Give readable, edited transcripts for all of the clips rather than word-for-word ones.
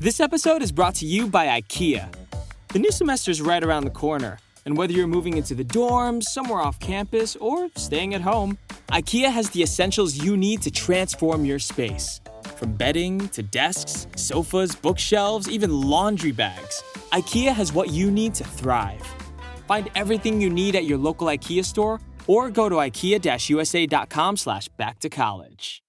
This episode is brought to you by IKEA. The new semester is right around the corner, and whether you're moving into the dorms, somewhere off campus, or staying at home, IKEA has the essentials you need to transform your space. From bedding to desks, sofas, bookshelves, even laundry bags, IKEA has what you need to thrive. Find everything you need at your local IKEA store or go to ikea-usa.com/back-to-college.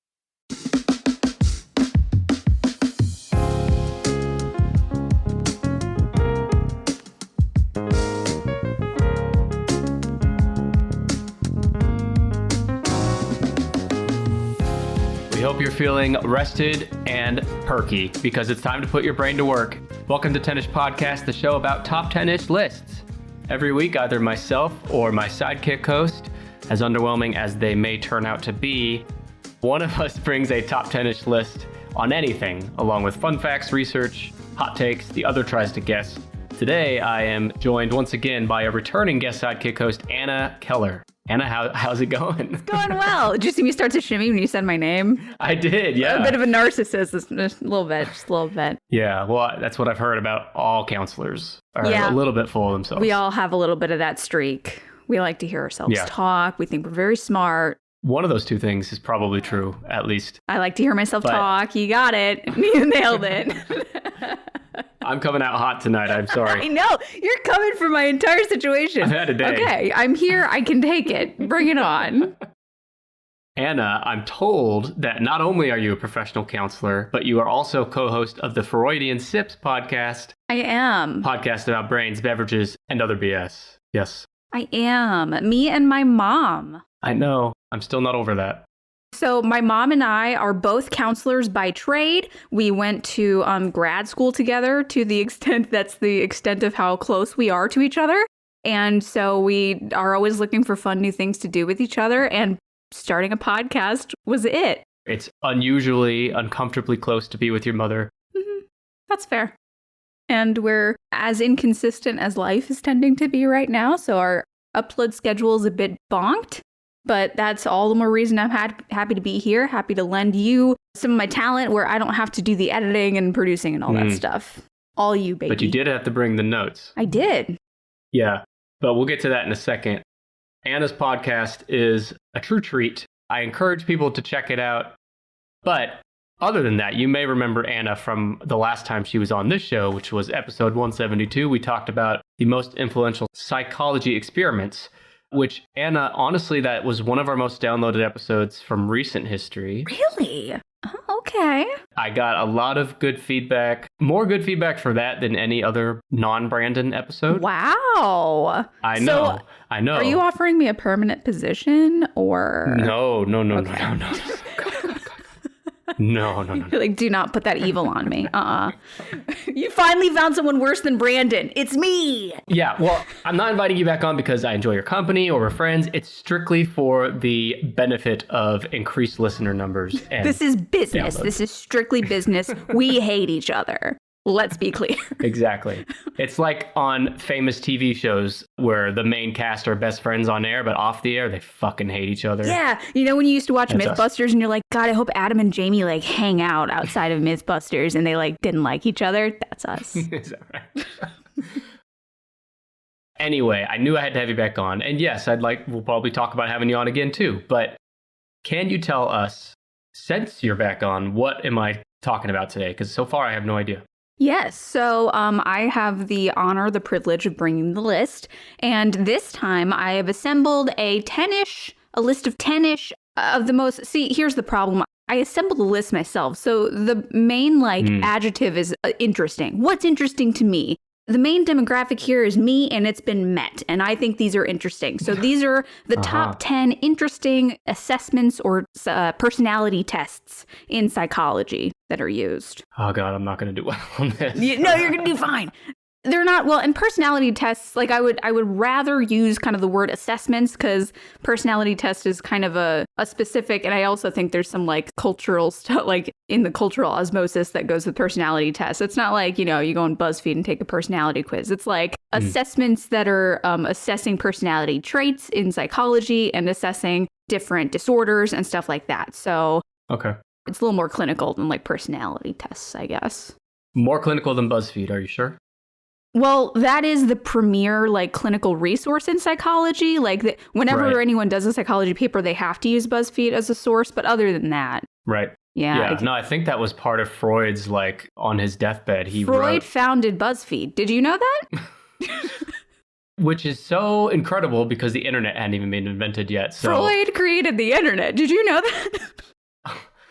We hope you're feeling rested and perky because it's time to put your brain to work. Welcome to 10ish Podcast, the show about top 10ish lists. Every week, either myself or my sidekick host, as underwhelming as they may turn out to be, one of us brings a top 10ish list on anything, along with fun facts, research, hot takes. The other tries to guess. Today, I am joined once again by a returning guest sidekick host, Anna Keller. Anna, how's it going? It's going well. Did you see me start to shimmy when you said my name? I did, yeah. A bit of a narcissist, just a little bit. Yeah, well, that's what I've heard about all counselors are a little bit full of themselves. We all have a little bit of that streak. We like to hear ourselves talk. We think we're very smart. One of those two things is probably true, at least. I like to hear myself talk. You got it. You nailed it. I'm coming out hot tonight. I'm sorry. I know. You're coming for my entire situation. I've had a day. Okay, I'm here. I can take it. Bring it on. Anna, I'm told that not only are you a professional counselor, but you are also co-host of the Freudian Sips podcast. I am. Podcast about brains, beverages, and other BS. Yes. I am. Me and my mom. I know. I'm still not over that. So my mom and I are both counselors by trade. We went to grad school together to the extent that's the extent of how close we are to each other. And so we are always looking for fun new things to do with each other. And starting a podcast was it. It's unusually, uncomfortably close to be with your mother. Mm-hmm. That's fair. And we're as inconsistent as life is tending to be right now. So our upload schedule is a bit bonked. But that's all the more reason I'm happy to be here, happy to lend you some of my talent where I don't have to do the editing and producing and all that stuff. All you, baby. But you did have to bring the notes. I did. Yeah, but we'll get to that in a second. Anna's podcast is a true treat. I encourage people to check it out. But other than that, you may remember Anna from the last time she was on this show, which was episode 172. We talked about the most influential psychology experiments, which, Anna, honestly, that was one of our most downloaded episodes from recent history. Really? Oh, okay. I got a lot of good feedback, more good feedback for that than any other non-Brandon episode. Wow. I know. Are you offering me a permanent position or? No. No. You're like, do not put that evil on me. You finally found someone worse than Brandon. It's me. Yeah, well, I'm not inviting you back on because I enjoy your company or we're friends. It's strictly for the benefit of increased listener numbers. And this is business. downloads. This is strictly business. We hate each other. Let's be clear. Exactly. It's like on famous TV shows where the main cast are best friends on air, but off the air, they fucking hate each other. Yeah. You know when you used to watch That's Mythbusters us. and you're like, God, I hope Adam and Jamie like hang out outside of Mythbusters and they like didn't like each other? That's us. Is that right? Anyway, I knew I had to have you back on. And yes, we'll probably talk about having you on again too. But can you tell us, since you're back on, what am I talking about today? Because so far I have no idea. Yes. So I have the honor, the privilege of bringing the list. And this time I have assembled a list of 10-ish of the most. See, here's the problem. I assembled the list myself. So the main adjective is interesting. What's interesting to me? The main demographic here is me, and it's been met. And I think these are interesting. So these are the top 10 interesting assessments or personality tests in psychology that are used. Oh, God, I'm not going to do well on this. No, you're going to do fine. They're not, well, and personality tests, like I would rather use kind of the word assessments because personality test is kind of a specific, and I also think there's some like cultural stuff, like in the cultural osmosis that goes with personality tests. It's not like, you know, you go on BuzzFeed and take a personality quiz. It's like assessments that are assessing personality traits in psychology and assessing different disorders and stuff like that. So okay, it's a little more clinical than like personality tests, I guess. More clinical than BuzzFeed, are you sure? Well, that is the premier like clinical resource in psychology. Like whenever anyone does a psychology paper, they have to use BuzzFeed as a source. But other than that, right. Yeah. No, I think that was part of Freud's, like, on his deathbed. Freud founded BuzzFeed. Did you know that? Which is so incredible because the internet hadn't even been invented yet. So. Freud created the internet. Did you know that?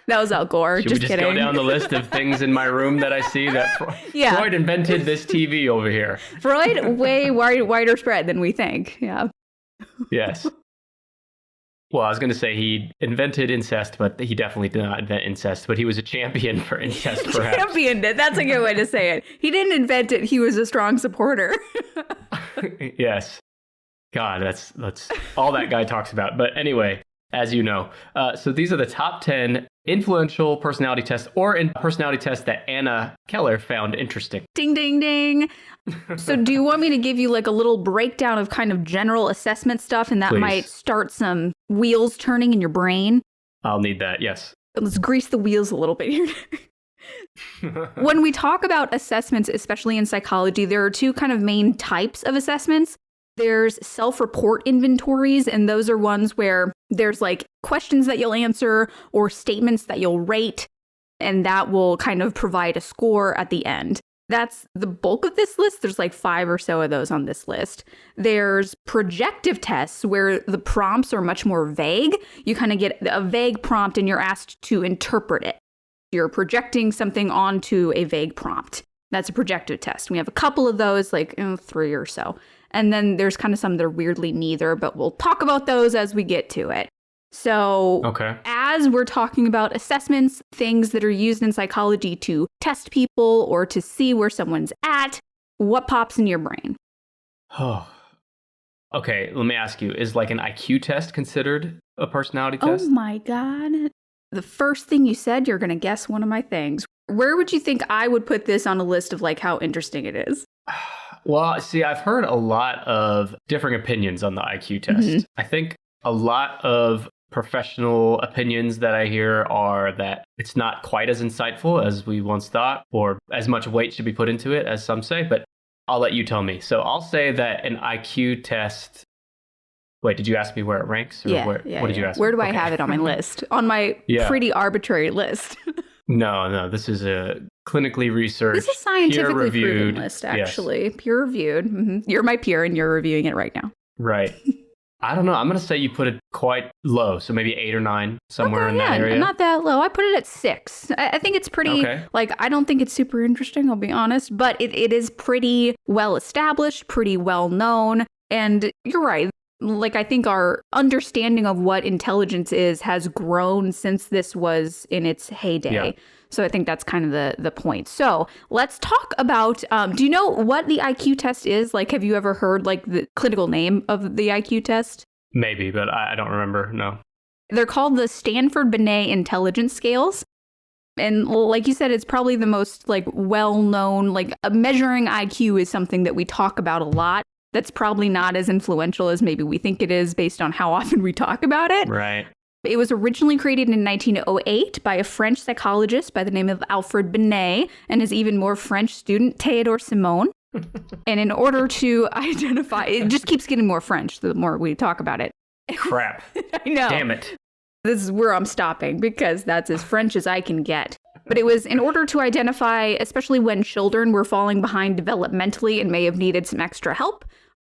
That was Al Gore. Should we just go down the list of things in my room that I see that Freud invented this TV over here? Freud, way wider spread than we think. Yeah. Yes. Well, I was going to say he invented incest, but he definitely did not invent incest, but he was a champion for incest, perhaps. Championed it. That's a good way to say it. He didn't invent it. He was a strong supporter. Yes. God, that's all that guy talks about. But anyway, as you know, so these are the top 10 influential personality tests or personality tests that Anna Keller found interesting. Ding, ding, ding. So do you want me to give you like a little breakdown of kind of general assessment stuff, and that might start some wheels turning in your brain? I'll need that, yes. Let's grease the wheels a little bit here. When we talk about assessments, especially in psychology, there are two kind of main types of assessments. There's self-report inventories, and those are ones where there's like questions that you'll answer or statements that you'll rate, and that will kind of provide a score at the end. That's the bulk of this list. There's like 5 or so of those on this list. There's projective tests where the prompts are much more vague. You kind of get a vague prompt and you're asked to interpret it. You're projecting something onto a vague prompt. That's a projective test. We have a couple of those, like 3 or so. And then there's kind of some that are weirdly neither, but we'll talk about those as we get to it. So as we're talking about assessments, things that are used in psychology to test people or to see where someone's at, what pops in your brain? Oh, okay. Let me ask you, is like an IQ test considered a personality test? Oh my God. The first thing you said, you're going to guess one of my things. Where would you think I would put this on a list of like how interesting it is? Well, see, I've heard a lot of differing opinions on the IQ test. Mm-hmm. I think a lot of professional opinions that I hear are that it's not quite as insightful as we once thought, or as much weight should be put into it as some say, but I'll let you tell me. So I'll say that an IQ test... Wait, did you ask me where it ranks? Or what did you ask me? Where do I have it on my list? On my pretty arbitrary list. No, this is a clinically researched, this is scientifically proven list, actually. Yes. Peer-reviewed. Mm-hmm. You're my peer and you're reviewing it right now. Right. I don't know. I'm going to say you put it quite low, so maybe 8 or 9, somewhere in that area. Not that low. I put it at 6. I think it's pretty, I don't think it's super interesting, I'll be honest, but it is pretty well established, pretty well known, and you're right. Like, I think our understanding of what intelligence is has grown since this was in its heyday. Yeah. So I think that's kind of the point. So let's talk about, do you know what the IQ test is? Like, have you ever heard like the clinical name of the IQ test? Maybe, but I don't remember. No. They're called the Stanford-Binet Intelligence Scales. And like you said, it's probably the most like well-known, like measuring IQ is something that we talk about a lot. That's probably not as influential as maybe we think it is based on how often we talk about it. Right. It was originally created in 1908 by a French psychologist by the name of Alfred Binet and his even more French student, Théodore Simon. And in order to identify, it just keeps getting more French the more we talk about it. Crap. I know. Damn it. This is where I'm stopping because that's as French as I can get. But it was in order to identify, especially when children were falling behind developmentally and may have needed some extra help.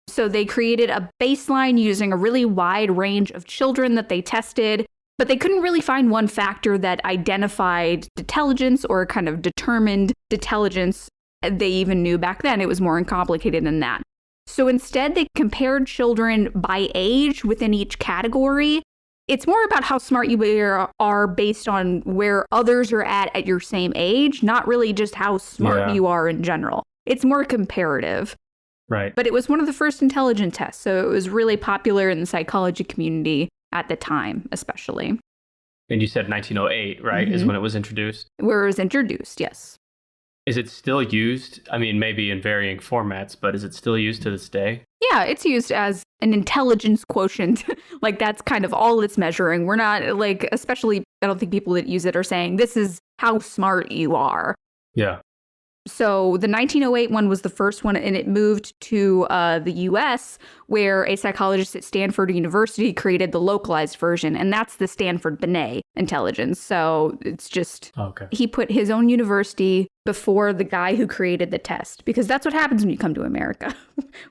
So they created a baseline using a really wide range of children that they tested, but they couldn't really find one factor that identified intelligence or kind of determined intelligence. They even knew back then it was more complicated than that. So instead, they compared children by age within each category. It's more about how smart you are based on where others are at your same age, not really just how smart you are in general. It's more comparative. Right. But it was one of the first intelligence tests, so it was really popular in the psychology community at the time, especially. And you said 1908, right, mm-hmm. is when it was introduced? Where it was introduced, yes. Is it still used? I mean, maybe in varying formats, but is it still used to this day? Yeah, it's used as an intelligence quotient. Like, that's kind of all it's measuring. We're not, like, especially, I don't think people that use it are saying, this is how smart you are. Yeah. So the 1908 one was the first one, and it moved to the U.S., where a psychologist at Stanford University created the localized version, and that's the Stanford Binet intelligence. So it's just he put his own university before the guy who created the test, because that's what happens when you come to America.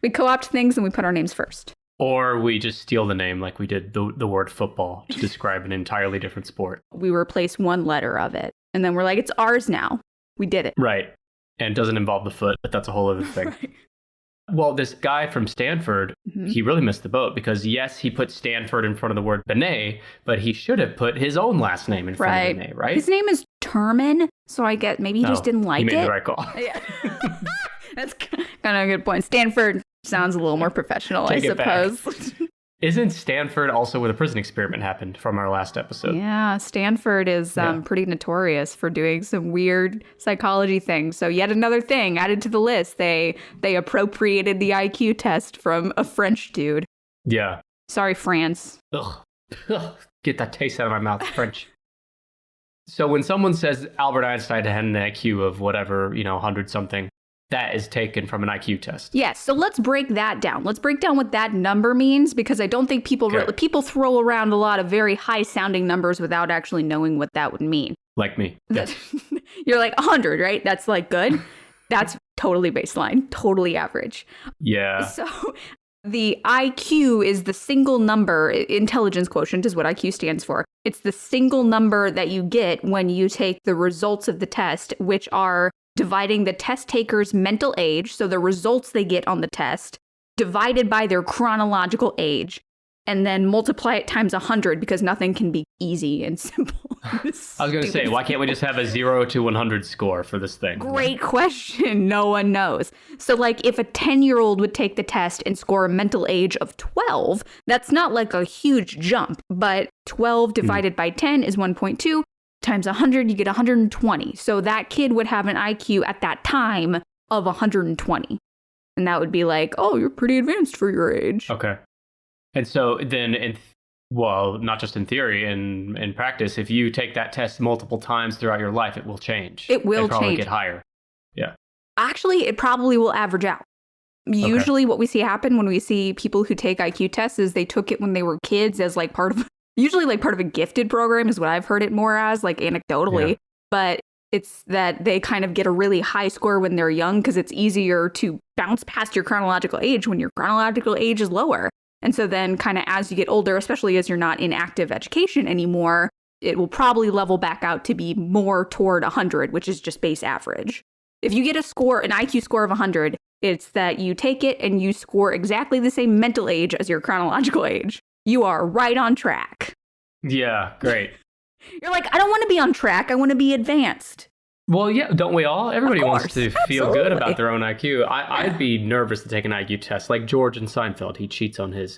We co-opt things and we put our names first. Or we just steal the name like we did the word football to describe an entirely different sport. We replace one letter of it, and then we're like, it's ours now. We did it. Right. And it doesn't involve the foot, but that's a whole other thing. Right. Well, this guy from Stanford, he really missed the boat because, yes, he put Stanford in front of the word Binet, but he should have put his own last name in front of Binet, right? His name is Terman, so I get maybe he just didn't like it. He made the right call. Yeah. That's kind of a good point. Stanford sounds a little more professional, I suppose. Isn't Stanford also where the prison experiment happened from our last episode? Yeah, Stanford is pretty notorious for doing some weird psychology things. So yet another thing added to the list. They appropriated the IQ test from a French dude. Yeah. Sorry, France. Ugh. Get that taste out of my mouth, French. So when someone says Albert Einstein had an IQ of whatever, 100-something, that is taken from an IQ test. Yes. So let's break that down. Let's break down what that number means, because I don't think people throw around a lot of very high sounding numbers without actually knowing what that would mean. Like me. Yes. You're like 100, right? That's like good. That's totally baseline, totally average. Yeah. So the IQ is the single number, intelligence quotient is what IQ stands for. It's the single number that you get when you take the results of the test, which are dividing the test taker's mental age, so the results they get on the test, divided by their chronological age, and then multiply it times 100, because nothing can be easy and simple. I was going to say, why can't we just have a 0 to 100 score for this thing? Great question. No one knows. So like if a 10-year-old would take the test and score a mental age of 12, that's not like a huge jump, but 12 divided by 10 is 1.2. Times 100, you get 120. So that kid would have an IQ at that time of 120. And that would be like, oh, you're pretty advanced for your age. Okay. And so then, not just in theory, in practice, if you take that test multiple times throughout your life, it will change. It will probably change. Get higher. Yeah. Actually, it probably will average out. Usually what we see happen when we see people who take IQ tests is they took it when they were kids as like part of a gifted program is what I've heard it more as, like anecdotally. Yeah. But it's that they kind of get a really high score when they're young because it's easier to bounce past your chronological age when your chronological age is lower. And so then kind of as you get older, especially as you're not in active education anymore, it will probably level back out to be more toward 100, which is just base average. If you get an IQ score of 100, it's that you take it and you score exactly the same mental age as your chronological age. You are right on track. Yeah, great. You're like, I don't want to be on track. I want to be advanced. Well, yeah, don't we all? Everybody wants to feel good about their own IQ. I'd be nervous to take an IQ test. Like George in Seinfeld, he cheats on his.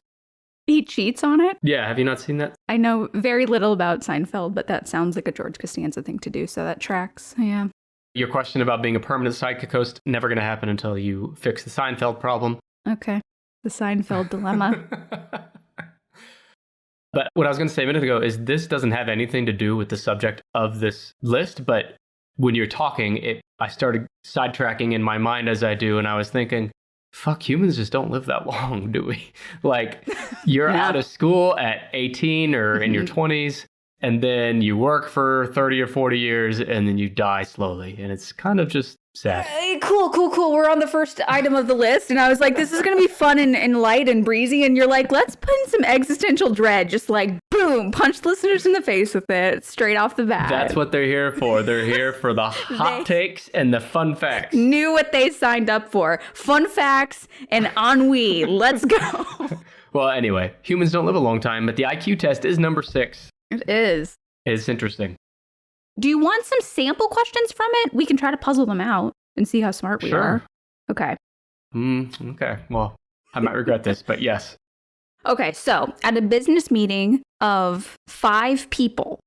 He cheats on it? Yeah, have you not seen that? I know very little about Seinfeld, but that sounds like a George Costanza thing to do, so that tracks. Yeah. Your question about being a permanent sidekick host, never going to happen until you fix the Seinfeld problem. Okay. The Seinfeld dilemma. But what I was going to say a minute ago is this doesn't have anything to do with the subject of this list, but when you're talking, I started sidetracking in my mind as I do, and I was thinking, fuck, humans just don't live that long, do we? Like, you're out of school at 18 or in your 20s, and then you work for 30 or 40 years, and then you die slowly, and it's kind of just sad. Cool. We're on the first item of the list, and I was like, this is going to be fun and light and breezy, and you're like, let's put in some existential dread, just like, boom, punch listeners in the face with it, straight off the bat. That's what they're here for. They're here for the hot takes and the fun facts. Knew what they signed up for. Fun facts and ennui. Let's go. Well, anyway, humans don't live a long time, but the IQ test is number 6. It is. It's interesting. Do you want some sample questions from it? We can try to puzzle them out and see how smart we are. Okay. Okay. Well, I might regret this, but yes. Okay, so at a business meeting of 5 people,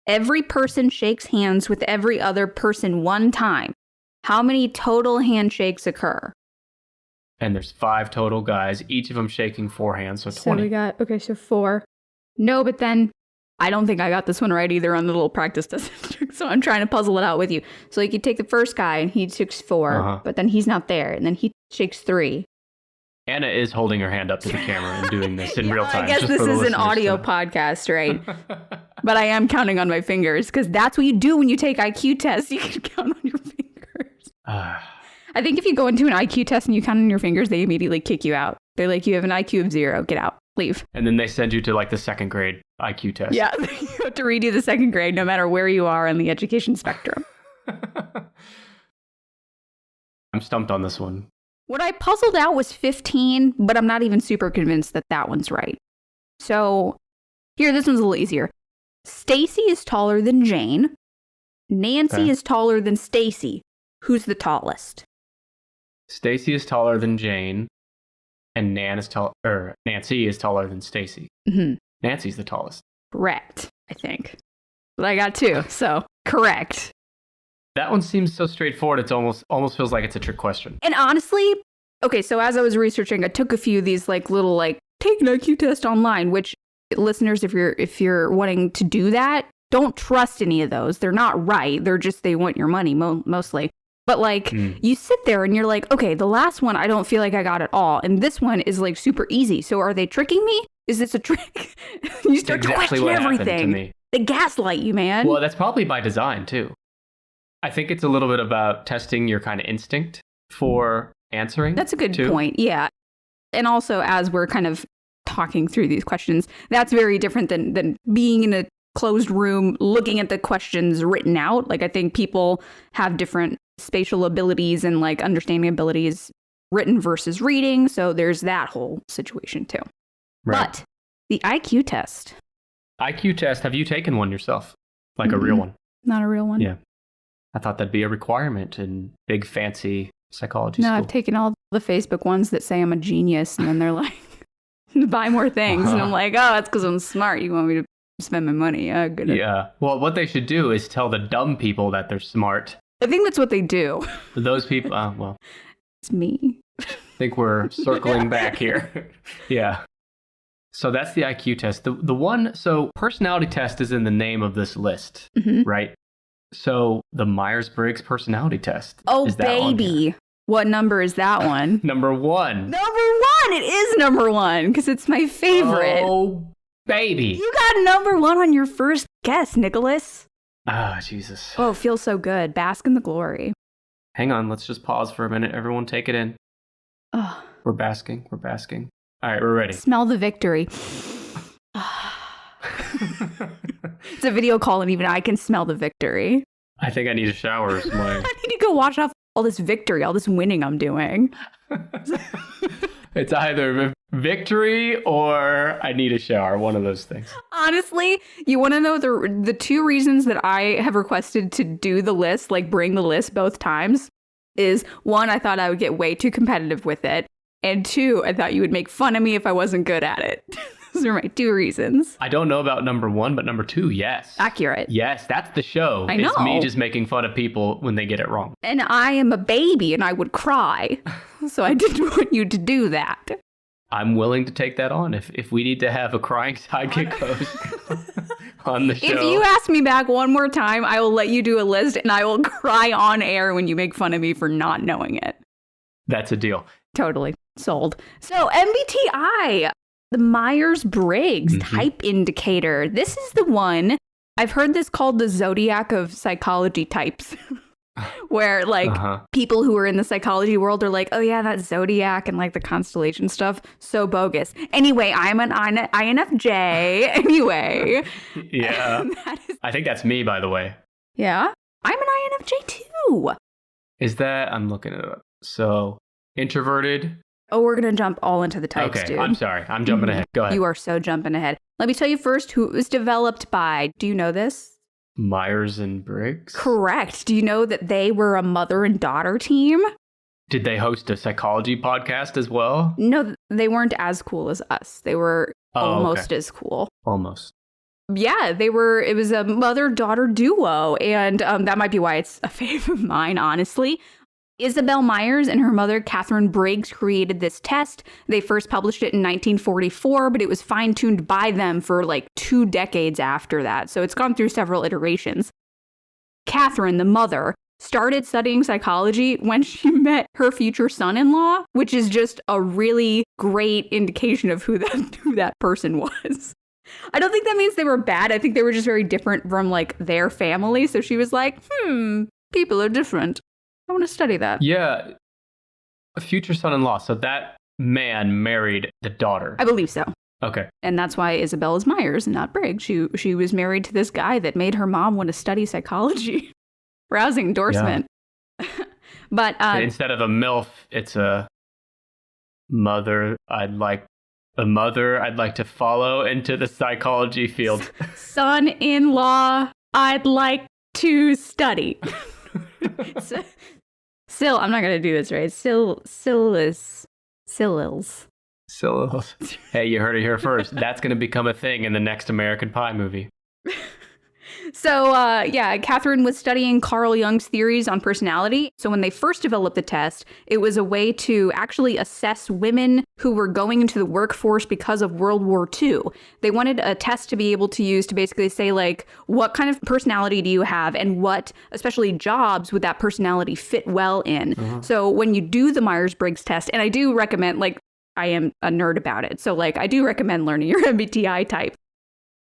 every person shakes hands with every other person one time. How many total handshakes occur? And there's 5 total guys, each of them shaking 4 hands, so 20. So we got, so 4. No, but then I don't think I got this one right either on the little practice test. So I'm trying to puzzle it out with you. So like you take the first guy and he takes 4, but then he's not there. And then he shakes 3. Anna is holding her hand up to the camera and doing this in real time. I guess this is an audio podcast, right? But I am counting on my fingers because that's what you do when you take IQ tests. You can count on your fingers. I think if you go into an IQ test and you count on your fingers, they immediately kick you out. They're like, you have an IQ of 0. Get out. Leave. And then they send you to like the 2nd grade IQ test. Yeah, you have to redo the 2nd grade no matter where you are on the education spectrum. I'm stumped on this one. What I puzzled out was 15, but I'm not even super convinced that that one's right. So here, this one's a little easier. Stacy is taller than Jane. Nancy is taller than Stacy. Who's the tallest? Stacy is taller than Jane. And Nancy is taller than Stacy. Mm-hmm. Nancy's the tallest. Correct, I think. But I got 2, so correct. That one seems so straightforward. It's almost feels like it's a trick question. And honestly, okay, so as I was researching, I took a few of these like little like take an IQ test online. Which listeners, if you're wanting to do that, don't trust any of those. They're not right. They want your money mostly. But like you sit there and you're like, okay, the last one, I don't feel like I got it all. And this one is like super easy. So are they tricking me? Is this a trick? You start to question everything. They gaslight you, man. Well, that's probably by design too. I think it's a little bit about testing your kind of instinct for answering. That's a good point. Yeah. And also as we're kind of talking through these questions, that's very different than being in a closed room looking at the questions written out. Like I think people have different spatial abilities and like understanding abilities written versus reading. So there's that whole situation too. Right. But the IQ test. IQ test, have you taken one yourself? Like a real one? Not a real one. Yeah. I thought that'd be a requirement in big fancy psychology school. No, I've taken all the Facebook ones that say I'm a genius and then they're like, buy more things. And I'm like, oh, that's because I'm smart. You want me to spend my money? Good. Yeah. Well, what they should do is tell the dumb people that they're smart. I think that's what they do. Those people, well. It's me. I think we're circling back here. Yeah. So that's the IQ test. The one, so personality test is in the name of this list, right? So the Myers-Briggs personality test. Oh, baby. What number is that one? Number 1. Number 1! It is number 1 because it's my favorite. Oh, baby. You got number 1 on your first guess, Nicholas. Ah, Jesus. Oh, it feels so good. Bask in the glory. Hang on. Let's just pause for a minute. Everyone take it in. Oh. We're basking. We're basking. All right, we're ready. Smell the victory. It's a video call and even I can smell the victory. I think I need a shower. I need to go wash off all this victory, all this winning I'm doing. It's either victory or I need a shower. One of those things. Honestly, you want to know the 2 reasons that I have requested to do the list, like bring the list both times, is 1, I thought I would get way too competitive with it. And 2, I thought you would make fun of me if I wasn't good at it. Those are my 2 reasons. I don't know about number 1, but number 2, yes. Accurate. Yes, that's the show. I know. It's me just making fun of people when they get it wrong. And I am a baby and I would cry. So I didn't want you to do that. I'm willing to take that on if we need to have a crying sidekick host on the show. If you ask me back one more time, I will let you do a list and I will cry on air when you make fun of me for not knowing it. That's a deal. Totally. Sold. So MBTI, the Myers-Briggs Type Indicator. This is the one, I've heard this called the zodiac of psychology types. Where like people who are in the psychology world are like, oh yeah, that zodiac and like the constellation stuff, so bogus. Anyway, I'm an INFJ. Anyway. Yeah. I think that's me, by the way. Yeah. I'm an INFJ too. Is that? I'm looking it up. So introverted. Oh, we're going to jump all into the types, okay, dude. I'm sorry. I'm jumping ahead. Go ahead. You are so jumping ahead. Let me tell you first who it was developed by. Do you know this? Myers and Briggs? Correct. Do you know that they were a mother and daughter team? Did they host a psychology podcast as well? No, they weren't as cool as us. They were almost as cool. Almost. Yeah, they were. It was a mother-daughter duo. And that might be why it's a favorite of mine, honestly. Isabel Myers and her mother, Catherine Briggs, created this test. They first published it in 1944, but it was fine-tuned by them for like 2 decades after that. So it's gone through several iterations. Catherine, the mother, started studying psychology when she met her future son-in-law, which is just a really great indication of who that person was. I don't think that means they were bad. I think they were just very different from like their family. So she was like, people are different. I want to study that. Yeah. A future son-in-law. So that man married the daughter. I believe so. Okay. And that's why Isabel is Myers and not Briggs. She was married to this guy that made her mom want to study psychology. Rousing endorsement. Yeah. But instead of a MILF, it's a mother I'd like to follow into the psychology field. Son-in-law I'd like to study. I'm not going to do this right. Syllils. Hey, you heard it here first. That's going to become a thing in the next American Pie movie. So, Catherine was studying Carl Jung's theories on personality. So when they first developed the test, it was a way to actually assess women who were going into the workforce because of World War II. They wanted a test to be able to use to basically say, like, what kind of personality do you have and what, especially jobs, would that personality fit well in? Uh-huh. So when you do the Myers-Briggs test, and I do recommend, like, I am a nerd about it. So, like, I do recommend learning your MBTI type.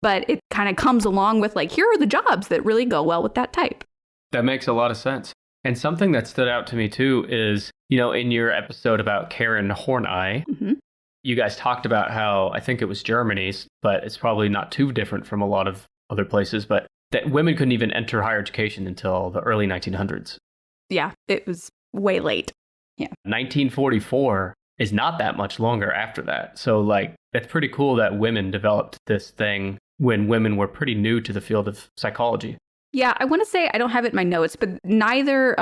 But it kind of comes along with, like, here are the jobs that really go well with that type. That makes a lot of sense. And something that stood out to me, too, is, in your episode about Karen Horney, you guys talked about how, I think it was Germany's, but it's probably not too different from a lot of other places, but that women couldn't even enter higher education until the early 1900s. Yeah, it was way late. Yeah. 1944 is not that much longer after that. So, like, it's pretty cool that women developed this thing when women were pretty new to the field of psychology. Yeah, I want to say, I don't have it in my notes, but neither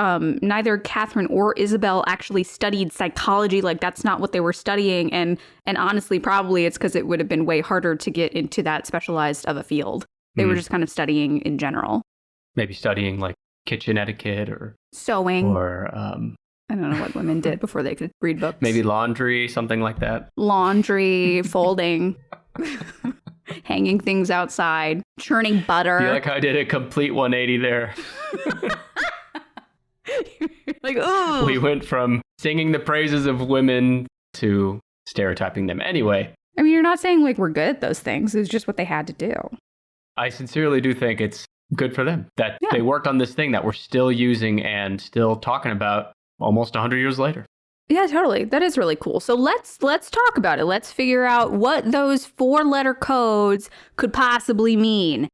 Catherine or Isabel actually studied psychology. Like, that's not what they were studying. And honestly, probably it's because it would have been way harder to get into that specialized of a field. They were just kind of studying in general. Maybe studying, like, kitchen etiquette or sewing. Or I don't know what women did before they could read books. Maybe laundry, something like that. Laundry, folding, hanging things outside, churning butter. I feel like I did a complete 180 there. Like, ooh. We went from singing the praises of women to stereotyping them. Anyway. I mean, you're not saying, like, we're good at those things. It's just what they had to do. I sincerely do think it's good for them that they worked on this thing that we're still using and still talking about almost 100 years later. Yeah, totally. That is really cool. So let's talk about it. Let's figure out what those 4-letter codes could possibly mean.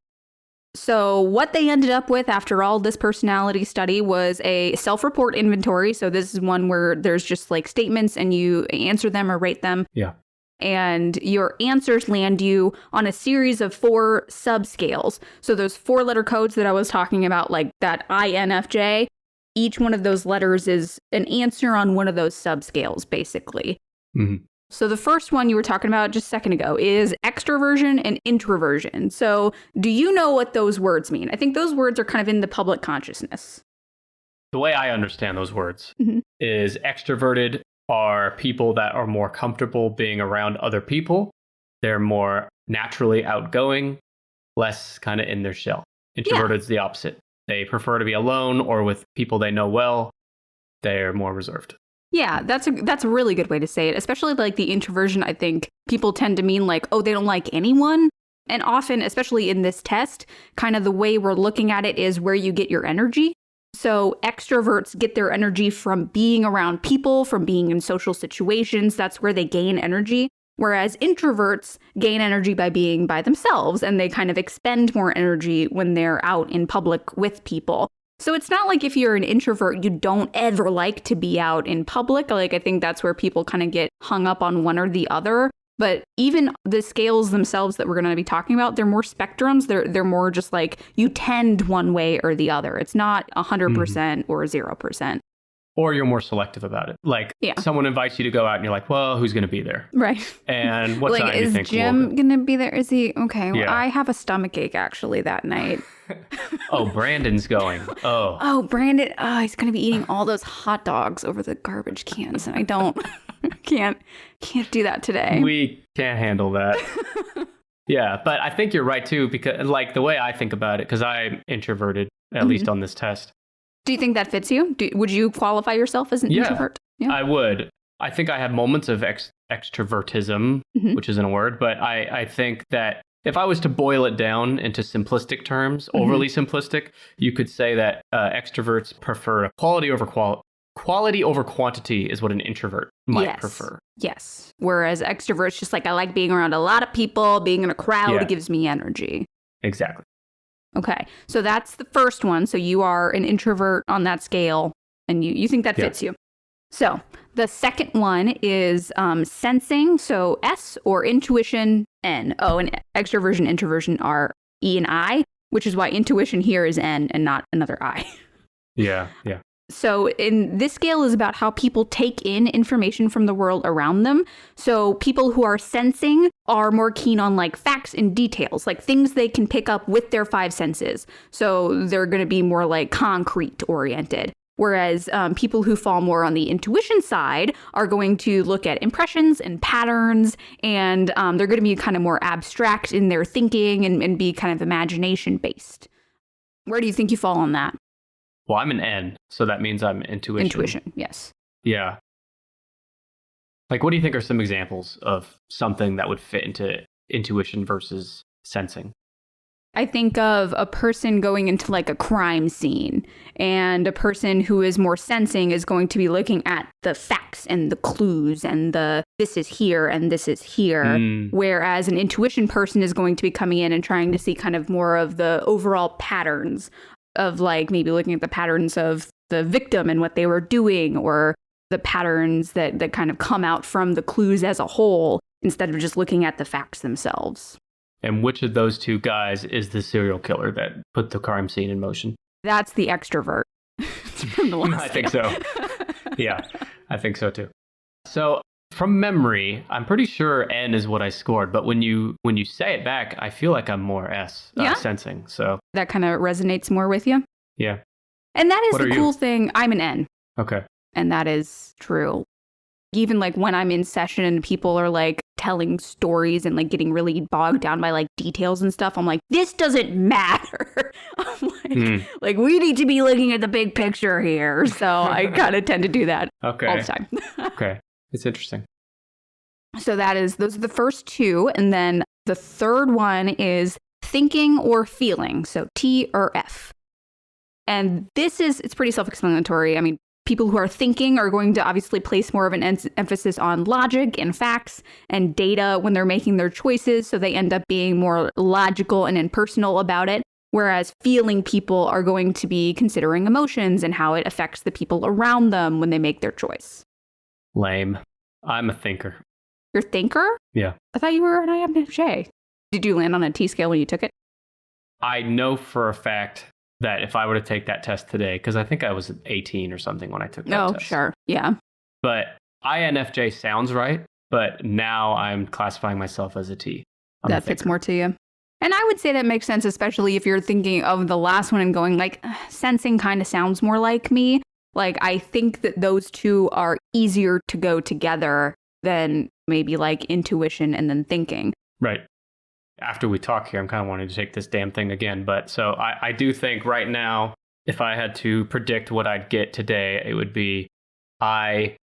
So what they ended up with after all this personality study was a self-report inventory. So this is one where there's just like statements and you answer them or rate them. Yeah. And your answers land you on a series of 4 subscales. So those 4-letter codes that I was talking about, like that INFJ, each one of those letters is an answer on one of those subscales, basically. Mm-hmm. So the first one you were talking about just a second ago is extroversion and introversion. So do you know what those words mean? I think those words are kind of in the public consciousness. The way I understand those words is extroverted are people that are more comfortable being around other people. They're more naturally outgoing, less kind of in their shell. Introverted is the opposite. They prefer to be alone or with people they know well. They're more reserved. Yeah, that's a really good way to say it, especially like the introversion. I think people tend to mean like, oh, they don't like anyone. And often, especially in this test, kind of the way we're looking at it is where you get your energy. So extroverts get their energy from being around people, from being in social situations. That's where they gain energy. Whereas introverts gain energy by being by themselves, and they kind of expend more energy when they're out in public with people. So it's not like if you're an introvert, you don't ever like to be out in public. Like, I think that's where people kind of get hung up on one or the other. But even the scales themselves that we're going to be talking about, they're more spectrums. They're more just like you tend one way or the other. It's not 100% or 0%. Or you're more selective about it. Like someone invites you to go out and you're like, well, who's going to be there? Right. And what time do you think? Is Jim going to be there? Is he? Okay. Well, Yeah. I have a stomachache actually that night. Oh, Brandon's going. Oh. Oh, Brandon. Oh, he's going to be eating all those hot dogs over the garbage cans. And I can't do that today. We can't handle that. Yeah. But I think you're right too, because like the way I think about it, because I'm introverted, at least on this test. Do you think that fits you? Would you qualify yourself as an introvert? Yeah, I would. I think I have moments of extrovertism, which isn't a word, but I think that if I was to boil it down into simplistic terms, overly simplistic, you could say that extroverts prefer quality over quantity is what an introvert might prefer. Yes. Whereas extroverts just like, I like being around a lot of people, being in a crowd gives me energy. Exactly. Okay, so that's the first one. So you are an introvert on that scale, and you think that fits you. So the second one is sensing, so S, or intuition, N. Oh, and extroversion, introversion are E and I, which is why intuition here is N and not another I. Yeah. So in this scale is about how people take in information from the world around them. So people who are sensing are more keen on like facts and details, like things they can pick up with their five senses. So they're going to be more like concrete oriented. Whereas people who fall more on the intuition side are going to look at impressions and patterns, and they're going to be kind of more abstract in their thinking and be kind of imagination based. Where do you think you fall on that? Well, I'm an N, so that means I'm intuition. Intuition, yes. Yeah. Like, what do you think are some examples of something that would fit into intuition versus sensing? I think of a person going into like a crime scene, and a person who is more sensing is going to be looking at the facts and the clues and the this is here and this is here. Whereas an intuition person is going to be coming in and trying to see kind of more of the overall patterns of like maybe looking at the patterns of the victim and what they were doing, or the patterns that kind of come out from the clues as a whole instead of just looking at the facts themselves. And which of those two guys is the serial killer that put the crime scene in motion? That's the extrovert. From the last I think so. Yeah, I think so too. So from memory, I'm pretty sure N is what I scored, but when you say it back, I feel like I'm more S, sensing. So that kind of resonates more with you? Yeah. And that is the cool thing. I'm an N. Okay. And that is true. Even like when I'm in session and people are like telling stories and like getting really bogged down by like details and stuff, I'm like, this doesn't matter. I'm like we need to be looking at the big picture here. So I kind of tend to do that all the time. Okay. It's interesting. So those are the first two. And then the third one is thinking or feeling. So T or F. And it's pretty self-explanatory. I mean, people who are thinking are going to obviously place more of an emphasis on logic and facts and data when they're making their choices. So they end up being more logical and impersonal about it. Whereas feeling people are going to be considering emotions and how it affects the people around them when they make their choice. Lame. I'm a thinker. You're a thinker? Yeah. I thought you were an INFJ. Did you land on a T scale when you took it? I know for a fact that if I were to take that test today, because I think I was 18 or something when I took that test. Oh, sure. Yeah. But INFJ sounds right, but now I'm classifying myself as a T. That fits more to you. And I would say that makes sense, especially if you're thinking of the last one and going like, sensing kind of sounds more like me. Like, I think that those two are easier to go together than maybe like intuition and then thinking. Right. After we talk here, I'm kind of wanting to take this damn thing again. But so I do think right now, if I had to predict what I'd get today, it would be IST.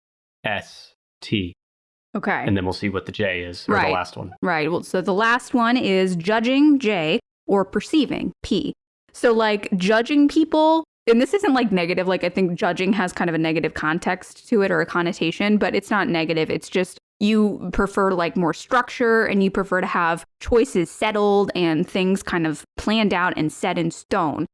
Okay. And then we'll see what the J is, or the last one. Right. Well, so the last one is judging, J, or perceiving, P. So like judging people, and this isn't like negative, like I think judging has kind of a negative context to it or a connotation, but it's not negative. It's just you prefer like more structure and you prefer to have choices settled and things kind of planned out and set in stone.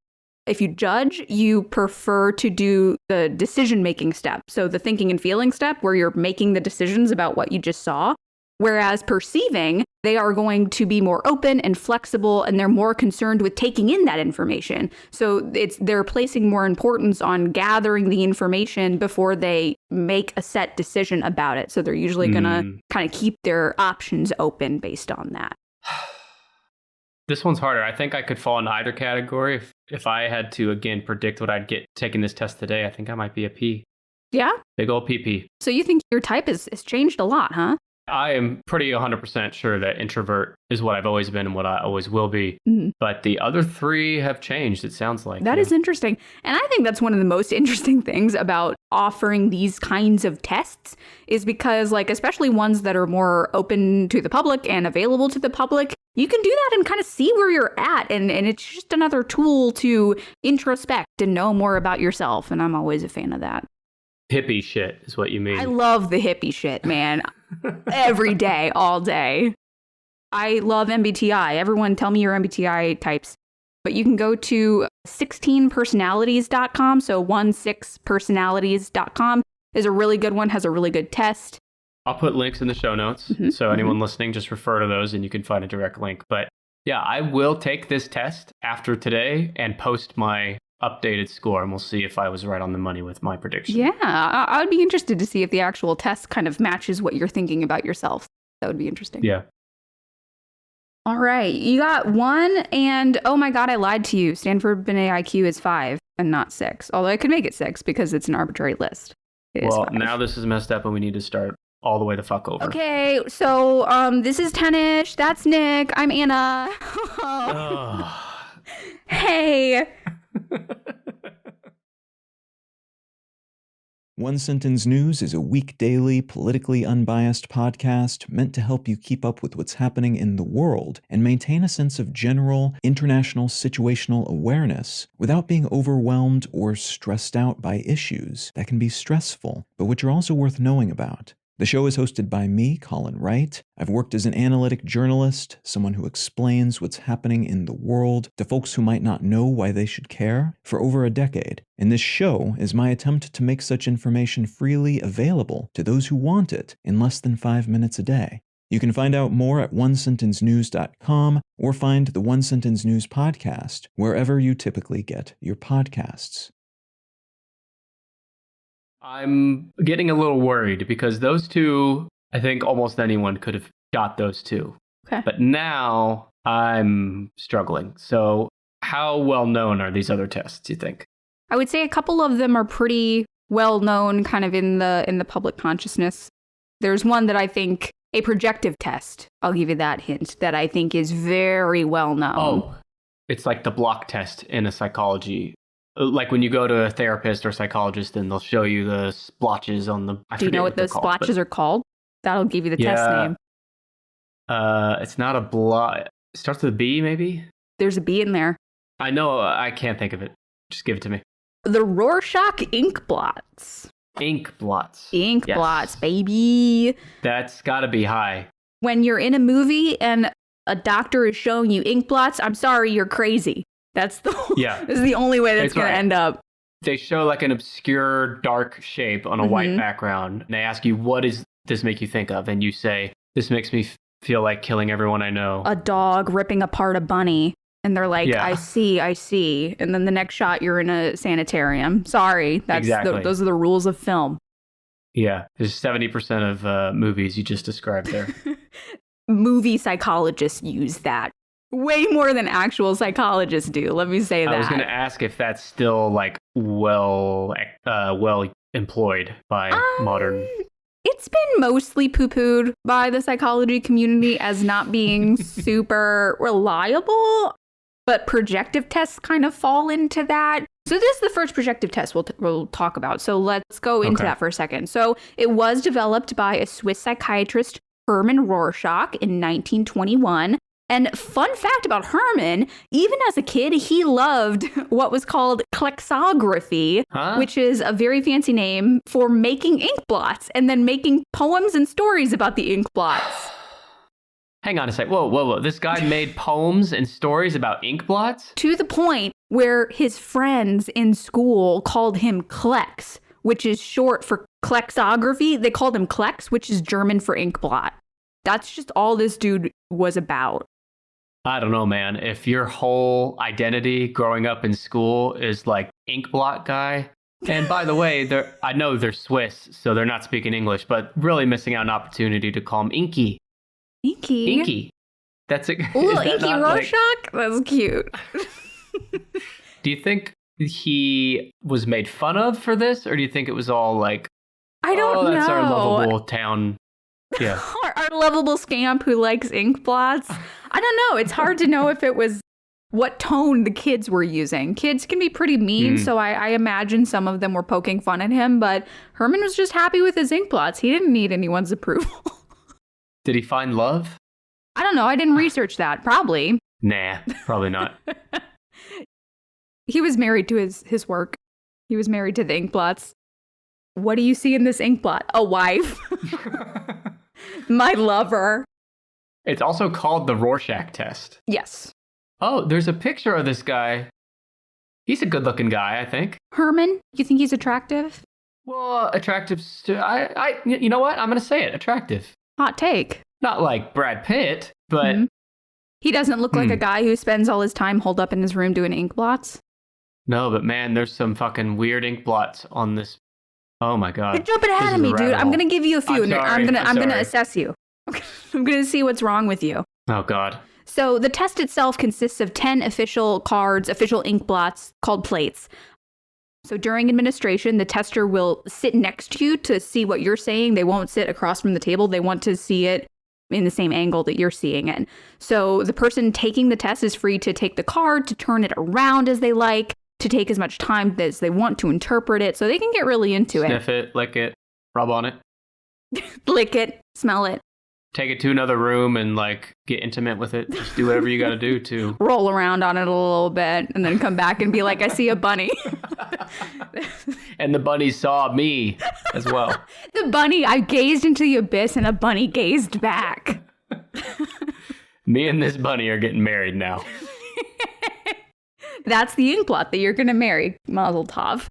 If you judge, you prefer to do the decision-making step. So the thinking and feeling step where you're making the decisions about what you just saw. Whereas perceiving, they are going to be more open and flexible, and they're more concerned with taking in that information. So they're placing more importance on gathering the information before they make a set decision about it. So they're usually going to kind of keep their options open based on that. This one's harder. I think I could fall into either category. If I had to, again, predict what I'd get taking this test today, I think I might be a P. Yeah? Big old PP. So you think your type has changed a lot, huh? I am pretty 100% sure that introvert is what I've always been and what I always will be. But the other three have changed, it sounds like. That is interesting. And I think that's one of the most interesting things about offering these kinds of tests is because, like, especially ones that are more open to the public and available to the public, you can do that and kind of see where you're at. And it's just another tool to introspect and know more about yourself. And I'm always a fan of that. Hippie shit is what you mean. I love the hippie shit, man. Every day, all day. I love MBTI. Everyone tell me your MBTI types. But you can go to 16personalities.com. So 16personalities.com is a really good one, has a really good test. I'll put links in the show notes. So anyone listening, just refer to those and you can find a direct link. But yeah, I will take this test after today and post my updated score, and we'll see if I was right on the money with my prediction. Yeah, I would be interested to see if the actual test kind of matches what you're thinking about yourself. That would be interesting. Yeah. All right, you got 1, and oh my God, I lied to you. Stanford Binet IQ is 5 and not 6, although I could make it 6 because it's an arbitrary list. Well, now this is messed up and we need to start all the way the fuck over. Okay, so this is Tennish, that's Nick, I'm Anna. Hey. One Sentence News is a week-daily, politically unbiased podcast meant to help you keep up with what's happening in the world and maintain a sense of general, international situational awareness without being overwhelmed or stressed out by issues that can be stressful, but which are also worth knowing about. The show is hosted by me, Colin Wright. I've worked as an analytic journalist, someone who explains what's happening in the world to folks who might not know why they should care, for over a decade. And this show is my attempt to make such information freely available to those who want it in less than 5 minutes a day. You can find out more at onesentencenews.com or find the One Sentence News podcast wherever you typically get your podcasts. I'm getting a little worried because those two, I think almost anyone could have got those two. Okay. But now I'm struggling. So how well known are these other tests, you think? I would say a couple of them are pretty well known kind of in the public consciousness. There's one that I think, a projective test, I'll give you that hint, that I think is very well known. Oh, it's like the block test in a psychology. Like when you go to a therapist or psychologist and they'll show you the splotches on the... Do you know what those splotches are called? That'll give you the test name. It's not a block. It starts with a B, maybe? There's a B in there. I know. I can't think of it. Just give it to me. The Rorschach ink blots. Ink blots. Ink blots, baby. That's got to be high. When you're in a movie and a doctor is showing you ink blots, I'm sorry, you're crazy. That's the this is the only way that's going to end up. They show like an obscure dark shape on a white background. And they ask you, what does this make you think of? And you say, this makes me feel like killing everyone I know. A dog ripping apart a bunny. And they're like, I see. And then the next shot, you're in a sanitarium. Sorry. Those are the rules of film. Yeah. There's 70% of movies you just described there. Movie psychologists use that. Way more than actual psychologists do. Let me say that. I was going to ask if that's still like well employed by modern. It's been mostly poo-pooed by the psychology community as not being super reliable, but projective tests kind of fall into that. So this is the first projective test we'll talk about. So let's go into that for a second. So it was developed by a Swiss psychiatrist, Hermann Rorschach, in 1921. And fun fact about Herman, even as a kid, he loved what was called klexography, which is a very fancy name for making ink blots and then making poems and stories about the ink blots. Hang on a sec. Whoa. This guy made poems and stories about ink blots? To the point where his friends in school called him Klex, which is short for klexography. They called him Klex, which is German for ink blot. That's just all this dude was about. I don't know, man. If your whole identity growing up in school is like ink blot guy, and by the way, I know they're Swiss, so they're not speaking English, but really missing out an opportunity to call him Inky. Inky? Inky. That's it. Ooh, Inky Rorschach? That's cute. Do you think he was made fun of for this, or do you think it was all like, I don't know. That's our lovable town. Yeah. our lovable scamp who likes ink blots. I don't know. It's hard to know if it was what tone the kids were using. Kids can be pretty mean, so I imagine some of them were poking fun at him, but Herman was just happy with his ink blots. He didn't need anyone's approval. Did he find love? I don't know. I didn't research that. Probably. Nah, probably not. He was married to his work. He was married to the ink blots. What do you see in this ink blot? A wife. My lover. It's also called the Rorschach test. Yes. Oh, there's a picture of this guy. He's a good-looking guy, I think. Herman, you think he's attractive? Well, attractive. You know what? I'm going to say it. Attractive. Hot take. Not like Brad Pitt, but... He doesn't look like a guy who spends all his time holed up in his room doing ink blots. No, but man, there's some fucking weird ink blots on this. Oh my God. You're jumping ahead of me, dude. I'm going to give you a few. I'm going to assess you. I'm going to see what's wrong with you. Oh God. So the test itself consists of 10 official cards, official ink blots called plates. So during administration, the tester will sit next to you to see what you're saying. They won't sit across from the table. They want to see it in the same angle that you're seeing it. So the person taking the test is free to take the card, to turn it around as they like, to take as much time as they want to interpret it. So they can get really into it. Sniff it, lick it, rub on it. Lick it, smell it. Take it to another room and like get intimate with it. Just do whatever you got to do to roll around on it a little bit and then come back and be like, I see a bunny. And the bunny saw me as well. The bunny, I gazed into the abyss and a bunny gazed back. Me and this bunny are getting married now. That's the ink blot that you're going to marry, Mazel Tov.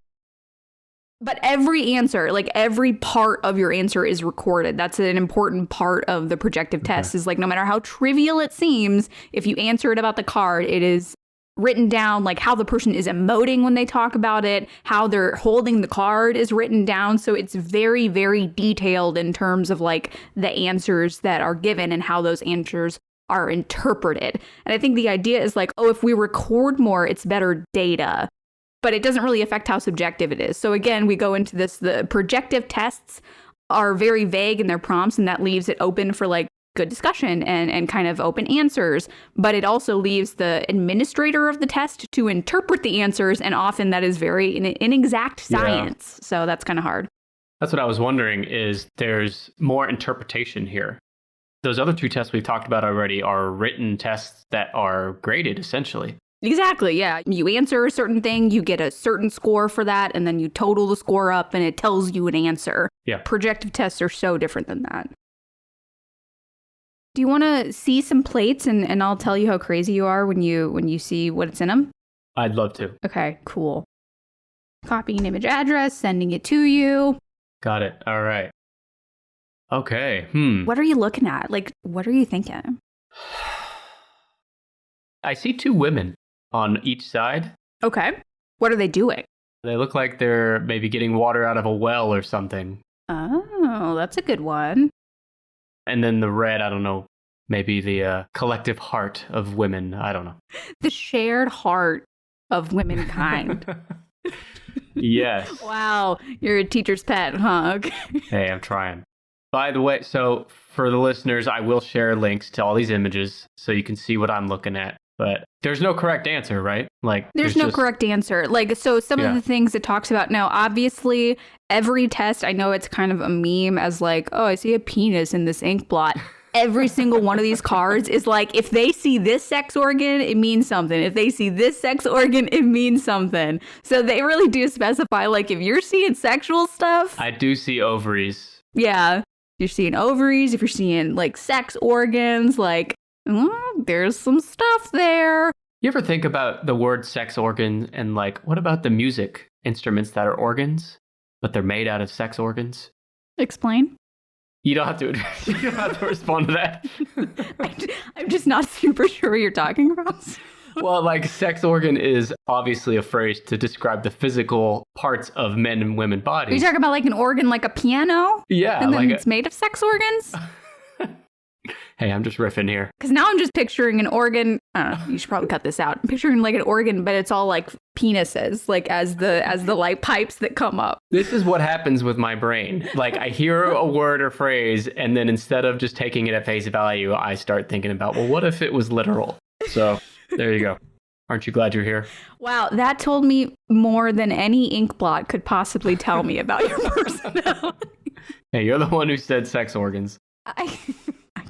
But every answer, like every part of your answer is recorded. That's an important part of the projective test is like no matter how trivial it seems, if you answer it about the card, it is written down, like how the person is emoting when they talk about it, how they're holding the card is written down. So it's very, very detailed in terms of like the answers that are given and how those answers are interpreted. And I think the idea is like, oh, if we record more, it's better data. But it doesn't really affect how subjective it is. So again, we go into this, the projective tests are very vague in their prompts, and that leaves it open for like good discussion and kind of open answers. But it also leaves the administrator of the test to interpret the answers, and often that is very inexact science. Yeah. So that's kind of hard. That's what I was wondering, is there's more interpretation here. Those other two tests we've talked about already are written tests that are graded, essentially. Exactly, yeah. You answer a certain thing, you get a certain score for that, and then you total the score up and it tells you an answer. Yeah. Projective tests are so different than that. Do you want to see some plates and I'll tell you how crazy you are when you see what's in them? I'd love to. Okay, cool. Copying image address, sending it to you. Got it. All right. Okay. What are you looking at? Like, what are you thinking? I see two women on each side. Okay. What are they doing? They look like they're maybe getting water out of a well or something. Oh, that's a good one. And then the red, I don't know, maybe the collective heart of women. I don't know. The shared heart of womankind. Yes. Wow. You're a teacher's pet, huh? Okay. Hey, I'm trying. By the way, so for the listeners, I will share links to all these images so you can see what I'm looking at. But there's no correct answer, right? Like there's no correct answer. Like, so some of the things it talks about now, obviously, every test, I know it's kind of a meme as like, oh, I see a penis in this ink blot. Every single one of these cards is like, if they see this sex organ, it means something. If they see this sex organ, it means something. So they really do specify, like, if you're seeing sexual stuff. I do see ovaries. Yeah. You're seeing ovaries, if you're seeing like sex organs, like, there's some stuff there. You ever think about the word sex organ and like, what about the music instruments that are organs, but they're made out of sex organs? Explain. You don't have to. You don't have to respond to that. I'm just not super sure what you're talking about. Well, like sex organ is obviously a phrase to describe the physical parts of men and women bodies. Are you talking about like an organ, like a piano? Yeah. And then it's made of sex organs? Hey, I'm just riffing here. Because now I'm just picturing an organ. I don't know, you should probably cut this out. I'm picturing like an organ, but it's all like penises, like as the like pipes that come up. This is what happens with my brain. Like I hear a word or phrase, and then instead of just taking it at face value, I start thinking about, well, what if it was literal? So there you go. Aren't you glad you're here? Wow, that told me more than any ink blot could possibly tell me about your personality. Hey, you're the one who said sex organs. I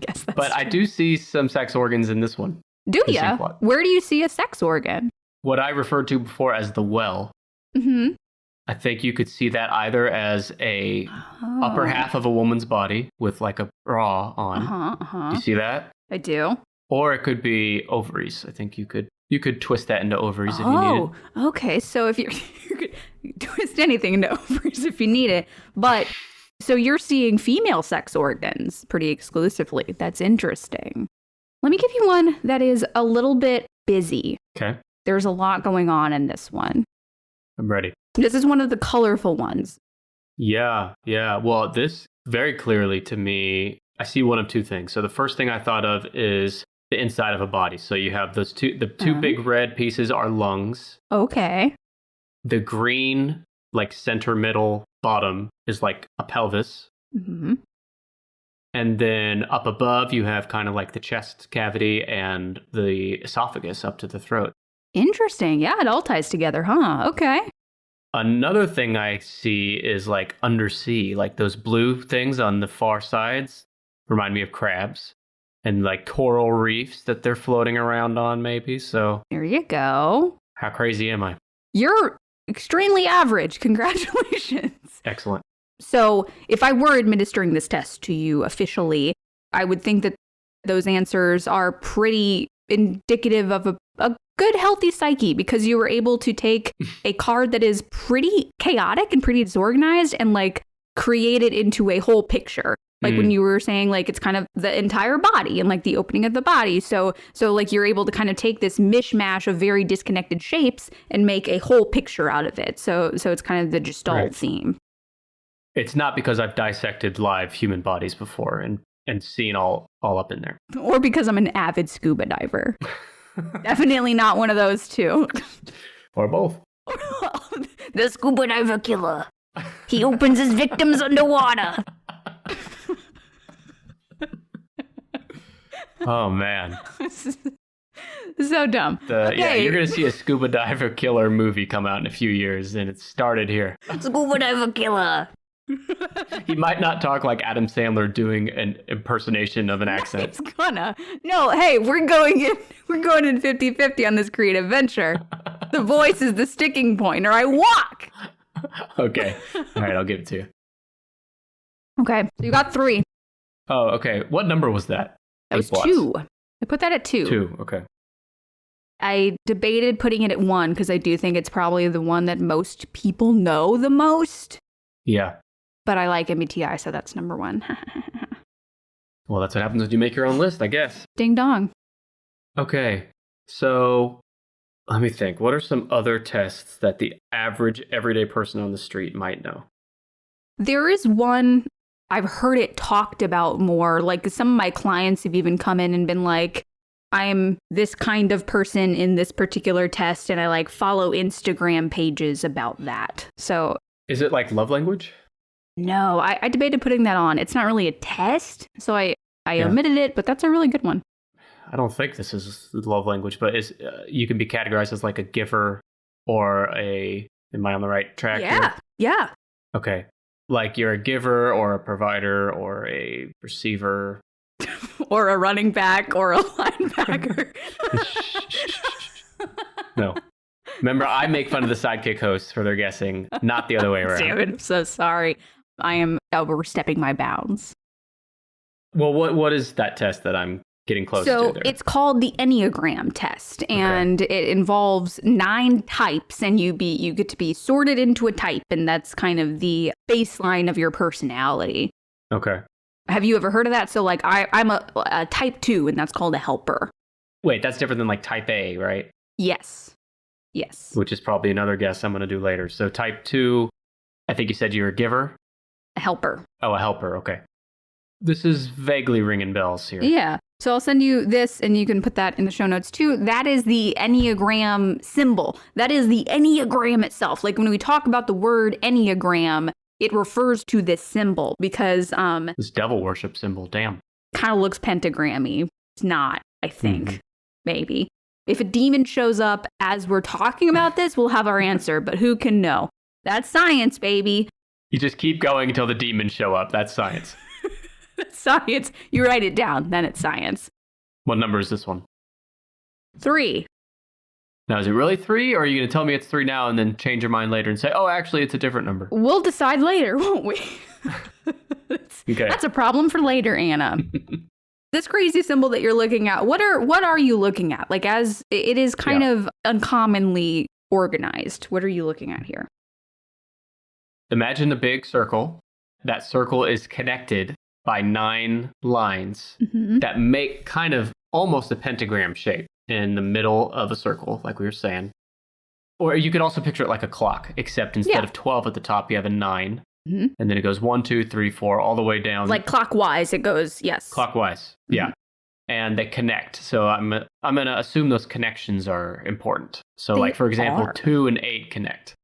guess that's But true. I do see some sex organs in this one. Do this ya? ink blot. Where do you see a sex organ? What I referred to before as the well. Mm-hmm. I think you could see that either as a upper half of a woman's body with like a bra on. Do you see that? I do. Or it could be ovaries. I think you could twist that into ovaries if you need it. Oh, okay. So if you could twist anything into ovaries if you need it. But so you're seeing female sex organs pretty exclusively. That's interesting. Let me give you one that is a little bit busy. Okay. There's a lot going on in this one. I'm ready. This is one of the colorful ones. Yeah. Well, this very clearly to me, I see one of two things. So the first thing I thought of is the inside of a body. So you have the two big red pieces are lungs. Okay. The green, like center middle bottom is like a pelvis. Mm-hmm. And then up above, you have kind of like the chest cavity and the esophagus up to the throat. Interesting. Yeah, it all ties together, huh? Okay. Another thing I see is like undersea, like those blue things on the far sides remind me of crabs and like coral reefs that they're floating around on maybe. So There you go. how crazy am I? You're extremely average. Congratulations. Excellent. So if I were administering this test to you officially, I would think that those answers are pretty indicative of a good, healthy psyche, because you were able to take a card that is pretty chaotic and pretty disorganized and like create it into a whole picture. Like when you were saying like it's kind of the entire body and like the opening of the body. So like you're able to kind of take this mishmash of very disconnected shapes and make a whole picture out of it. So it's kind of the Gestalt theme. It's not because I've dissected live human bodies before and seen all up in there. Or because I'm an avid scuba diver. Definitely not one of those two. Or both. The scuba diver killer. He opens his victims underwater. Oh, man. So dumb. Yeah, you're going to see a scuba diver killer movie come out in a few years, and it started here. Scuba diver killer. He might not talk like Adam Sandler doing an impersonation of an accent. It's gonna. No, hey, we're going in 50-50 on this creative venture. The voice is the sticking point, or I walk. Okay. All right, I'll give it to you. Okay, so you got 3. Oh, okay. What number was that? That was Eight blocks. 2. I put that at 2. 2, okay. I debated putting it at 1 because I do think it's probably the one that most people know the most. Yeah. But I like MBTI, so that's number 1. Well, that's what happens when you make your own list, I guess. Ding dong. Okay. So let me think. What are some other tests that the average everyday person on the street might know? There is one, I've heard it talked about more. Like some of my clients have even come in and been like, I'm this kind of person in this particular test, and I like follow Instagram pages about that. So Is it like love language? no, I debated putting that on. It's not really a test, so I omitted it, but that's a really good one. I don't think this is love language, but you can be categorized as like a giver or am I on the right track here? Yeah. Okay. Like you're a giver or a provider or a receiver. Or a running back or a linebacker. No. Remember, I make fun of the sidekick hosts for their guessing, not the other way around. Damn it, I'm so sorry. I am overstepping my bounds. Well, what is that test that I'm getting close to So there? it's called the Enneagram test, and it involves 9 types, and you get to be sorted into a type, and that's kind of the baseline of your personality. Okay. Have you ever heard of that? So like I'm a type 2, and that's called a helper. Wait, that's different than like type A, right? Yes. Which is probably another guess I'm going to do later. So type 2, I think you said you're a giver? A helper. Oh, a helper. Okay. This is vaguely ringing bells here. Yeah. So I'll send you this, and you can put that in the show notes too. That is the Enneagram symbol. That is the Enneagram itself. Like when we talk about the word Enneagram, it refers to this symbol because this devil worship symbol, damn. Kind of looks pentagrammy. It's not, I think. Maybe. If a demon shows up as we're talking about this, we'll have our answer, but who can know? That's science, baby. You just keep going until the demons show up. That's science. That's science. You write it down, then it's science. What number is this one? 3. Now, is it really 3, or are you going to tell me it's 3 now and then change your mind later and say, oh, actually, it's a different number? We'll decide later, won't we? Okay. That's a problem for later, Anna. This crazy symbol that you're looking at, what are you looking at? Like, as it is kind of uncommonly organized. What are you looking at here? Imagine a big circle. That circle is connected by 9 lines that make kind of almost a pentagram shape in the middle of a circle, like we were saying. Or you could also picture it like a clock, except instead of 12 at the top, you have a 9. And then it goes 1, 2, 3, 4, all the way down. Like clockwise, it goes, yes. Clockwise, yeah. And they connect. So I'm going to assume those connections are important. So They like, for example, are. 2 and 8 connect.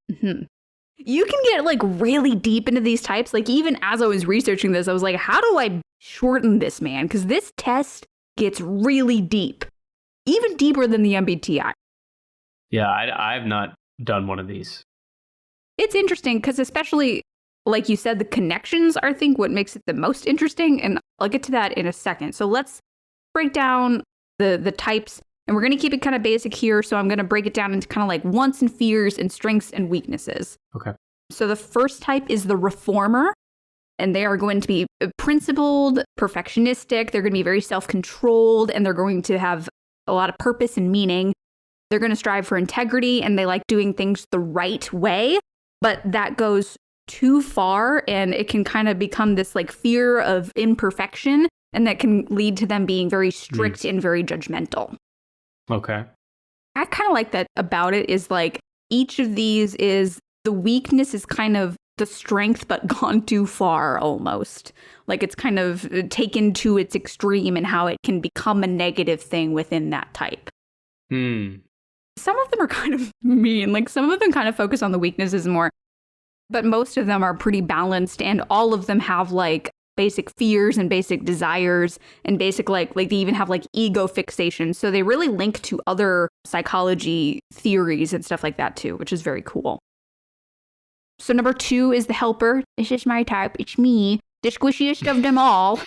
You can get like really deep into these types. Like even as I was researching this, I was like, how do I shorten this, man? Because this test gets really deep, even deeper than the MBTI. Yeah, I've not done one of these. It's interesting because especially, like you said, the connections are, I think, what makes it the most interesting. And I'll get to that in a second. So let's break down the types. And we're going to keep it kind of basic here. So I'm going to break it down into kind of like wants and fears and strengths and weaknesses. Okay. So the first type is the reformer. And they are going to be principled, perfectionistic. They're going to be very self-controlled, and they're going to have a lot of purpose and meaning. They're going to strive for integrity, and they like doing things the right way. But that goes too far, and it can kind of become this like fear of imperfection, and that can lead to them being very strict and very judgmental. Okay. I kind of like that about it is like each of these is the weakness is kind of the strength, but gone too far almost. Like it's kind of taken to its extreme and how it can become a negative thing within that type. Some of them are kind of mean. Like some of them kind of focus on the weaknesses more, but most of them are pretty balanced, and all of them have like basic fears and basic desires and basic like they even have like ego fixation. So they really link to other psychology theories and stuff like that too, which is very cool. So number 2 is the helper. This is my type. It's me, the squishiest of them all.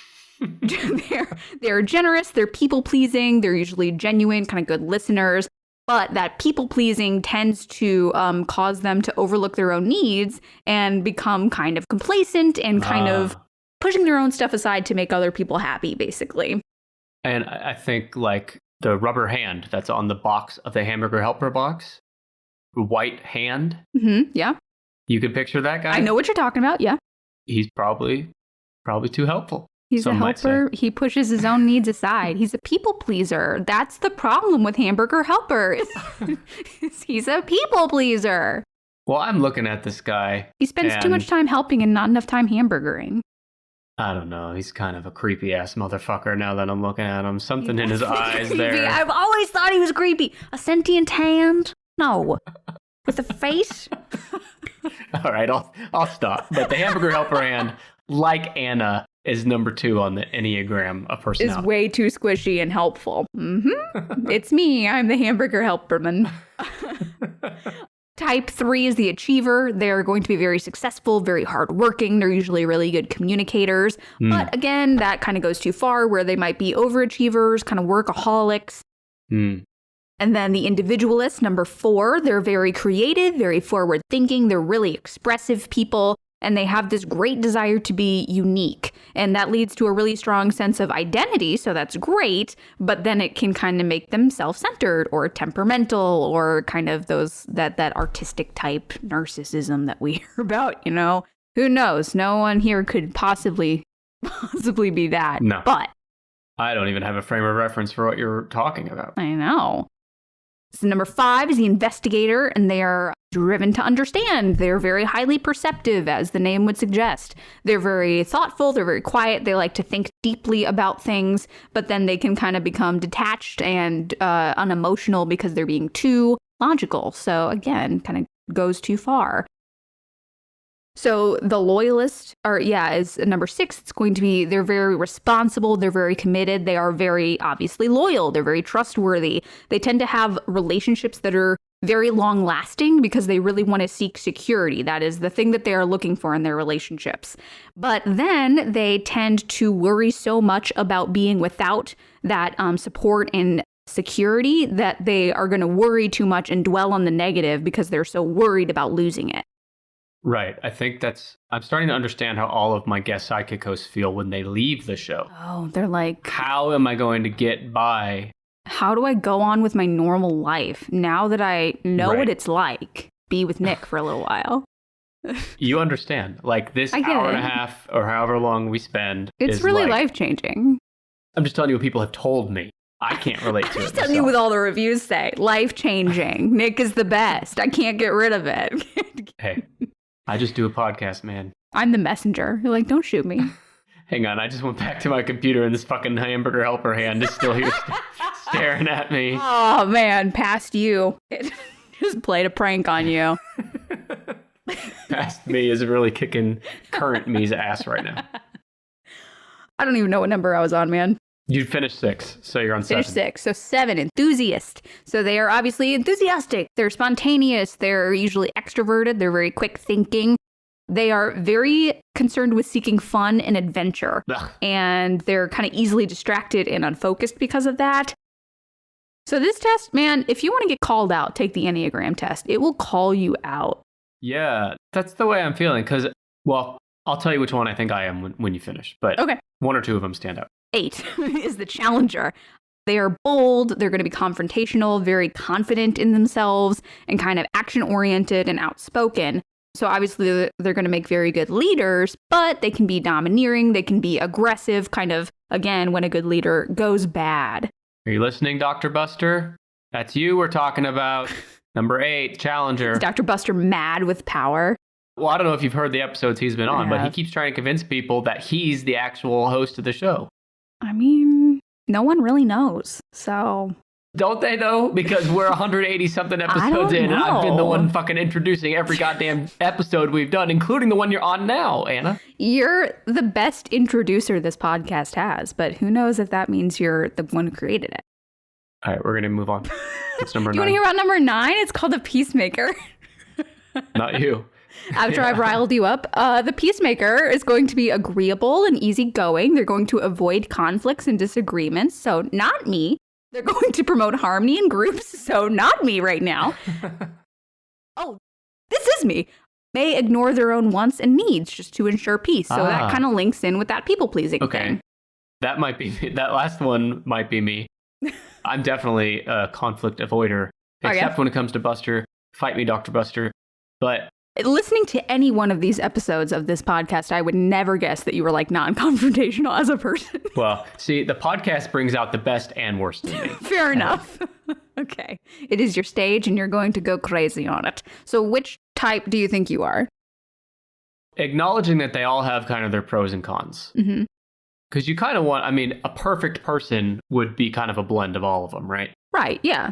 They're generous. They're people pleasing. They're usually genuine, kind of good listeners. But that people pleasing tends to cause them to overlook their own needs and become kind of complacent and kind of pushing their own stuff aside to make other people happy, basically. And I think like the rubber hand that's on the box of the hamburger helper box, white hand. Yeah. You can picture that guy? I know what you're talking about, yeah. He's probably too helpful. He's a helper. He pushes his own needs aside. He's a people pleaser. That's the problem with hamburger helper. He's a people pleaser. Well, I'm looking at this guy. He spends too much time helping and not enough time hamburgering. I don't know. He's kind of a creepy ass motherfucker now that I'm looking at him. Something in his eyes there. I've always thought he was creepy. A sentient hand? No. With a face? All right, I'll stop. But the hamburger helper hand, like Anna, is number 2 on the Enneagram of personality. Is way too squishy and helpful. It's me. I'm the hamburger helperman. Type 3 is the achiever. They're going to be very successful, very hardworking. They're usually really good communicators. But again, that kind of goes too far where they might be overachievers, kind of workaholics. And then the individualist, number 4, they're very creative, very forward thinking. They're really expressive people, and they have this great desire to be unique. And that leads to a really strong sense of identity. So that's great. But then it can kind of make them self-centered or temperamental or kind of that artistic type narcissism that we hear about, you know. Who knows? No one here could possibly possibly be that. No. But I don't even have a frame of reference for what you're talking about. I know. So number 5 is the investigator, and they are driven to understand. They're very highly perceptive, as the name would suggest. They're very thoughtful. They're very quiet. They like to think deeply about things, but then they can kind of become detached and unemotional because they're being too logical. So again, kind of goes too far. So the loyalist is number 6. It's going to be, they're very responsible. They're very committed. They are very obviously loyal. They're very trustworthy. They tend to have relationships that are very long lasting because they really want to seek security. That is the thing that they are looking for in their relationships. But then they tend to worry so much about being without that support and security that they are going to worry too much and dwell on the negative because they're so worried about losing it. Right. I think I'm starting to understand how all of my guest sidekick hosts feel when they leave the show. Oh, they're like, how am I going to get by? How do I go on with my normal life now that I know what it's like? Be with Nick for a little while. You understand. Like this hour and a half or however long we spend. It's really life-changing. I'm just telling you what people have told me. I can't relate to it. I'm just telling you what all the reviews say. Life-changing. Nick is the best. I can't get rid of it. Hey. I just do a podcast, man. I'm the messenger. You're like, don't shoot me. Hang on, I just went back to my computer and this fucking hamburger helper hand is still here staring at me. Oh, man, past you. It just played a prank on you. Past me is really kicking current me's ass right now. I don't even know what number I was on, man. You finished 6, so you're on 7. Finished 6, so 7, enthusiast. So they are obviously enthusiastic. They're spontaneous. They're usually extroverted. They're very quick thinking. They are very concerned with seeking fun and adventure. Ugh. And they're kind of easily distracted and unfocused because of that. So this test, man, if you want to get called out, take the Enneagram test. It will call you out. Yeah, that's the way I'm feeling. Because, well, I'll tell you which one I think I am when you finish. But okay. 1 or 2 of them stand out. 8 is the challenger. They are bold, they're going to be confrontational, very confident in themselves, and kind of action-oriented and outspoken. So obviously they're going to make very good leaders, but they can be domineering, they can be aggressive, kind of, again, when a good leader goes bad. Are you listening, Dr. Buster? That's you we're talking about. Number 8, challenger. Is Dr. Buster mad with power? Well, I don't know if you've heard the episodes he's been on, but he keeps trying to convince people that he's the actual host of the show. I mean, no one really knows, so... Don't they, though? Because we're 180-something episodes in, and I've been the one fucking introducing every goddamn episode we've done, including the one you're on now, Anna. You're the best introducer this podcast has, but who knows if that means you're the one who created it. All right, we're going to move on. It's number 9. You want to hear about number 9? It's called the Peacemaker. Not you. After I've riled you up, the peacemaker is going to be agreeable and easygoing. They're going to avoid conflicts and disagreements. So not me. They're going to promote harmony in groups. So not me right now. Oh, this is me. May ignore their own wants and needs just to ensure peace. So that kind of links in with that people-pleasing thing. That might be me. That last one might be me. I'm definitely a conflict avoider. Except when it comes to Buster. Fight me, Dr. Buster. But... listening to any one of these episodes of this podcast, I would never guess that you were like non-confrontational as a person. Well, see, the podcast brings out the best and worst in me. Fair enough. Okay. It is your stage and you're going to go crazy on it. So which type do you think you are? Acknowledging that they all have kind of their pros and cons. Mm-hmm. Because you kind of want, I mean, a perfect person would be kind of a blend of all of them, right? Right, yeah.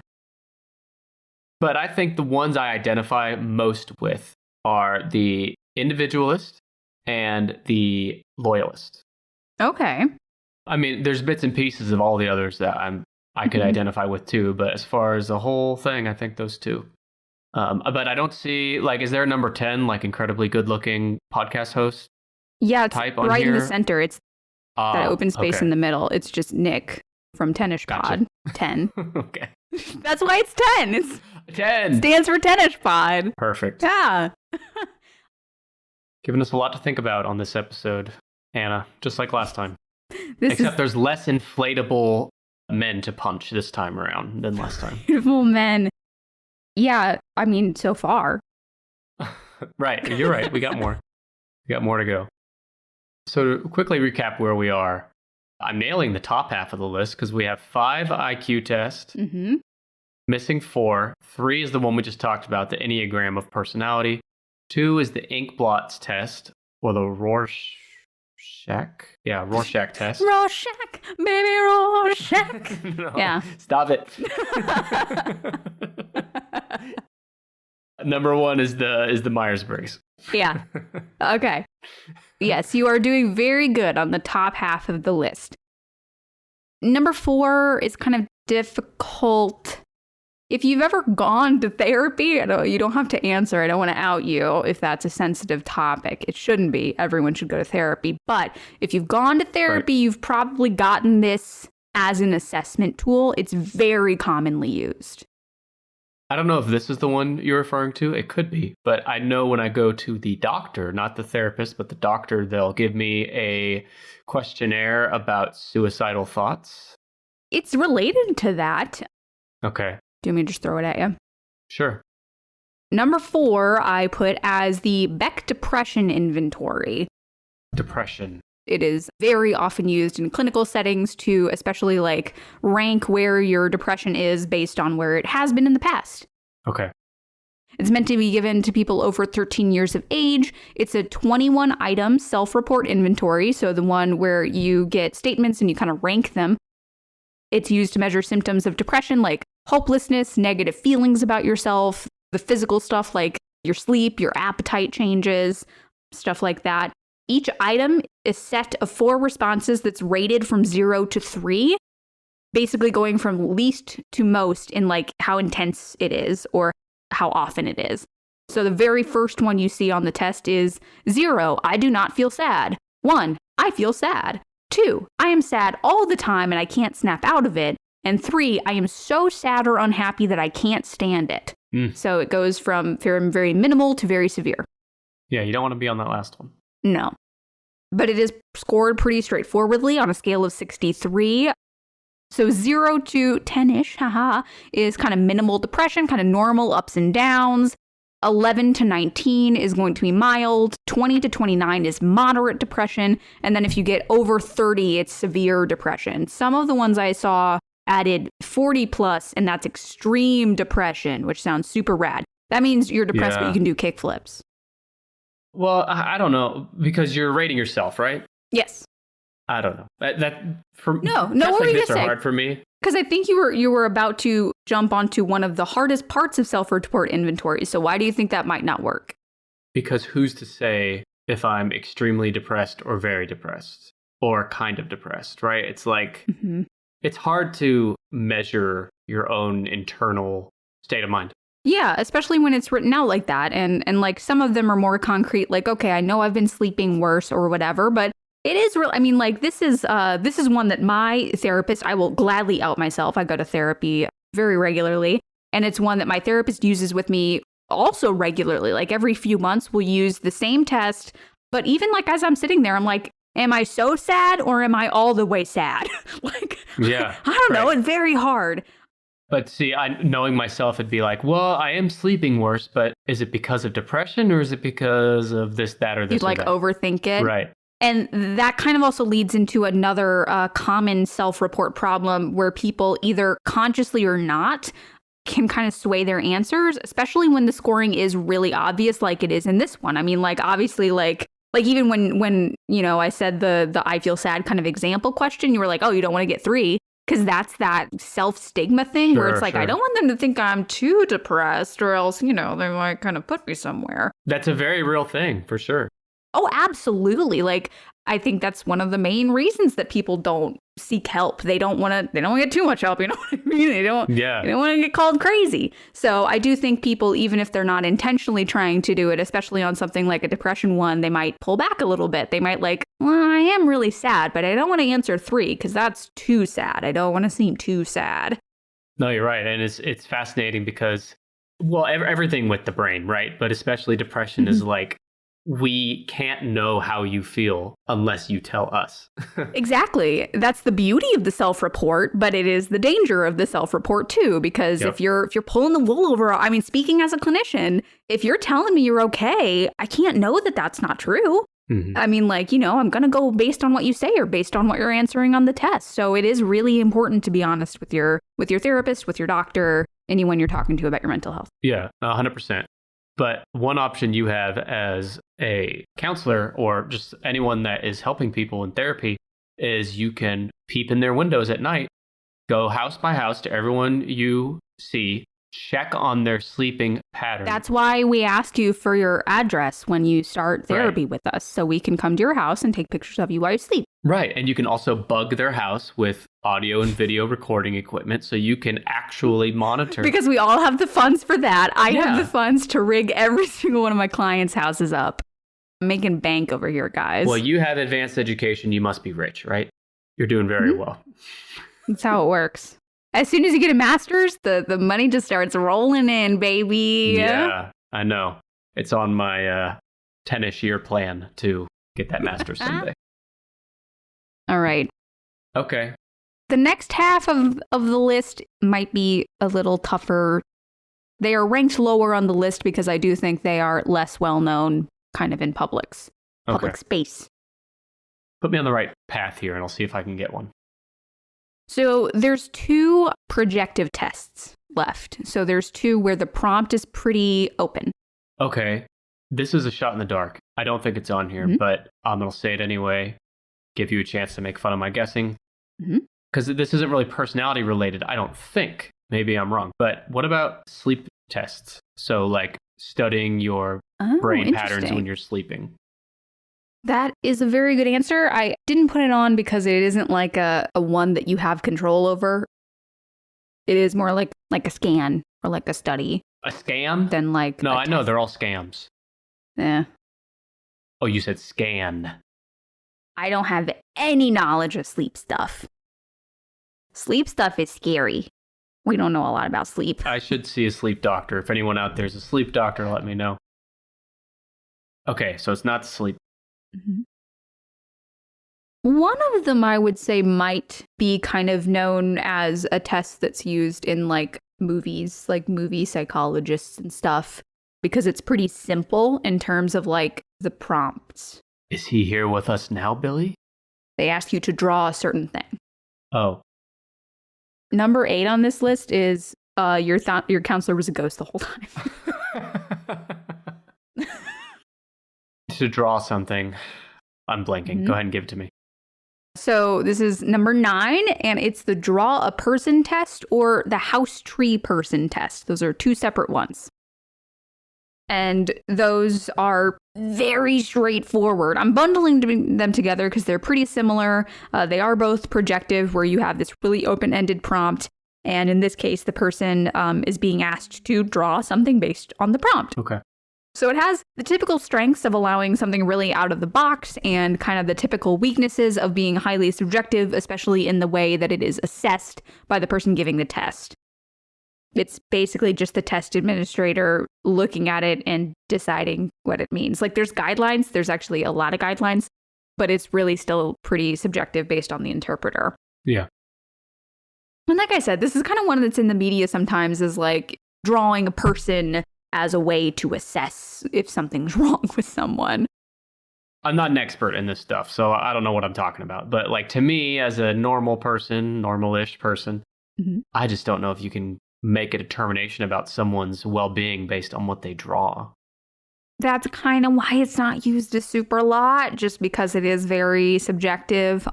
But I think the ones I identify most with are the individualist and the loyalist. Okay. I mean, there's bits and pieces of all the others that I could identify with too, but as far as the whole thing, I think those 2. But I don't see, like, is there a number 10, like, incredibly good-looking podcast host? Yeah, it's type on right here? In the center. It's that open space in the middle. It's just Nick from Tennis Pod. 10. Okay. That's why it's 10. It's 10. Stands for Tennis Pod. Perfect. Yeah. Giving us a lot to think about on this episode, Anna, just like last time. Except there's less inflatable men to punch this time around than last time. Beautiful men. Yeah, I mean, so far. Right, you're right. We got more. We got more to go. So to quickly recap where we are, I'm nailing the top half of the list because we have 5 IQ tests, missing 4. 3 is the one we just talked about, the Enneagram of personality. 2 is the Inkblots test, or the Rorschach. Yeah, Rorschach test. Rorschach, baby Rorschach. No, Yeah. Stop it. Number 1 is the Myers-Briggs. Yeah. Okay. Yes, you are doing very good on the top half of the list. Number 4 is kind of difficult. If you've ever gone to therapy, you don't have to answer. I don't want to out you if that's a sensitive topic. It shouldn't be. Everyone should go to therapy. But if you've gone to therapy, You've probably gotten this as an assessment tool. It's very commonly used. I don't know if this is the one you're referring to. It could be. But I know when I go to the doctor, not the therapist, but the doctor, they'll give me a questionnaire about suicidal thoughts. It's related to that. Okay. Do you want me to just throw it at you? Sure. Number 4, I put as the Beck Depression Inventory. Depression. It is very often used in clinical settings to especially like rank where your depression is based on where it has been in the past. Okay. It's meant to be given to people over 13 years of age. It's a 21-item self-report inventory, so the one where you get statements and you kind of rank them. It's used to measure symptoms of depression like hopelessness, negative feelings about yourself, the physical stuff like your sleep, your appetite changes, stuff like that. Each item is a set of 4 responses that's rated from 0 to 3, basically going from least to most in like how intense it is or how often it is. So the very first one you see on the test is 0, I do not feel sad. 1, I feel sad. 2, I am sad all the time and I can't snap out of it. And 3, I am so sad or unhappy that I can't stand it. So it goes from very minimal to very severe. Yeah, you don't want to be on that last one. No. But it is scored pretty straightforwardly on a scale of 63. So 0 to 10-ish, is kind of minimal depression, kind of normal ups and downs. 11 to 19 is going to be mild. 20 to 29 is moderate depression. And then if you get over 30, it's severe depression. Some of the ones I saw added 40 plus, and that's extreme depression, which sounds super rad. That means you're depressed, but you can do kickflips. Well, I don't know, because you're rating yourself, right? Yes. I don't know. That for no. What were like you this gonna are say? hard for me. Because I think you were about to jump onto one of the hardest parts of self-report inventory. So why do you think that might not work? Because who's to say if I'm extremely depressed or very depressed or kind of depressed, right? It's like it's hard to measure your own internal state of mind. Yeah, especially when it's written out like that. And like some of them are more concrete, like, okay, I know I've been sleeping worse or whatever, but it is real. I mean, like this is one that my therapist, I will gladly out myself. I go to therapy very regularly. And it's one that my therapist uses with me also regularly. Like every few months we'll use the same test. But even like as I'm sitting there, I'm like, am I so sad or am I all the way sad? Like, yeah, I don't know. It's very hard. But see, knowing myself, it'd be like, well, I am sleeping worse, but is it because of depression or is it because of this, that, or this? You'd like overthink it. Right. And that kind of also leads into another common self-report problem where people either consciously or not can kind of sway their answers, especially when the scoring is really obvious like it is in this one. I mean, like, obviously, like even when you know, I said the I feel sad kind of example question, you were like, oh, you don't want to get 3. Because that's that self-stigma thing where it's like, I don't want them to think I'm too depressed or else, you know, they might kind of put me somewhere. That's a very real thing, for sure. Oh, absolutely. Like, I think that's one of the main reasons that people don't seek help. They don't want to get too much help. You know what I mean? They don't want to get called crazy. So I do think people, even if they're not intentionally trying to do it, especially on something like a depression one, they might pull back a little bit. They might like, well, I am really sad, but I don't want to answer 3 because that's too sad. I don't want to seem too sad. No, you're right. And it's fascinating because, well, everything with the brain, right? But especially depression is like, we can't know how you feel unless you tell us. Exactly. That's the beauty of the self-report, but it is the danger of the self-report too, because if you're pulling the wool over, I mean, speaking as a clinician, if you're telling me you're okay, I can't know that that's not true. I mean, like, you know, I'm going to go based on what you say or based on what you're answering on the test. So it is really important to be honest with your therapist, with your doctor, anyone you're talking to about your mental health. Yeah, 100%. But one option you have as a counselor or just anyone that is helping people in therapy is you can peep in their windows at night, go house by house to everyone you see, check on their sleeping pattern. That's why we ask you for your address when you start therapy with us, so we can come to your house and take pictures of you while you sleep. Right. And you can also bug their house with audio and video recording equipment so you can actually monitor. Because we all have the funds for that. I have the funds to rig every single one of my clients' houses up. I'm making bank over here, guys. Well, you have advanced education. You must be rich, right? You're doing very well. That's how it works. As soon as you get a master's, the money just starts rolling in, baby. Yeah, I know. It's on my 10-ish year plan to get that master's someday. All right. Okay. The next half of the list might be a little tougher. They are ranked lower on the list because I do think they are less well-known kind of in public space. Put me on the right path here and I'll see if I can get one. So there's 2 projective tests left. So there's 2 where the prompt is pretty open. Okay. This is a shot in the dark. I don't think it's on here, but I'm going to say it anyway. Give you a chance to make fun of my guessing. Because this isn't really personality related, I don't think. Maybe I'm wrong. But what about sleep tests? So like studying your brain patterns when you're sleeping. That is a very good answer. I didn't put it on because it isn't like a one that you have control over. It is more like a scan or like a study. A scam? Than like No, I know they're all scams. Yeah. Oh, you said scan. I don't have any knowledge of sleep stuff. Sleep stuff is scary. We don't know a lot about sleep. I should see a sleep doctor. If anyone out there is a sleep doctor, let me know. Okay, so it's not sleep. One of them I would say might be kind of known as a test that's used in like movies, like movie psychologists and stuff, because it's pretty simple in terms of like the prompts. Is he here with us now, Billy? They ask you to draw a certain thing. Oh. Number 8 on this list is your counselor was a ghost the whole time. To draw something. I'm blanking. Go ahead and give it to me. So this is number 9, and it's the draw a person test or the house tree person test. Those are 2 separate ones. And those are very straightforward. I'm bundling them together because they're pretty similar. They are both projective, where you have this really open-ended prompt. And in this case, the person is being asked to draw something based on the prompt. Okay. So it has the typical strengths of allowing something really out of the box and kind of the typical weaknesses of being highly subjective, especially in the way that it is assessed by the person giving the test. It's basically just the test administrator looking at it and deciding what it means. Like there's guidelines, there's actually a lot of guidelines, but it's really still pretty subjective based on the interpreter. Yeah. And like I said, this is kind of one that's in the media sometimes, is like drawing a person as a way to assess if something's wrong with someone. I'm not an expert in this stuff, so I don't know what I'm talking about. But like to me, as a normal person, normal-ish person, I just don't know if you can make a determination about someone's well-being based on what they draw. That's kind of why it's not used a super lot, just because it is very subjective.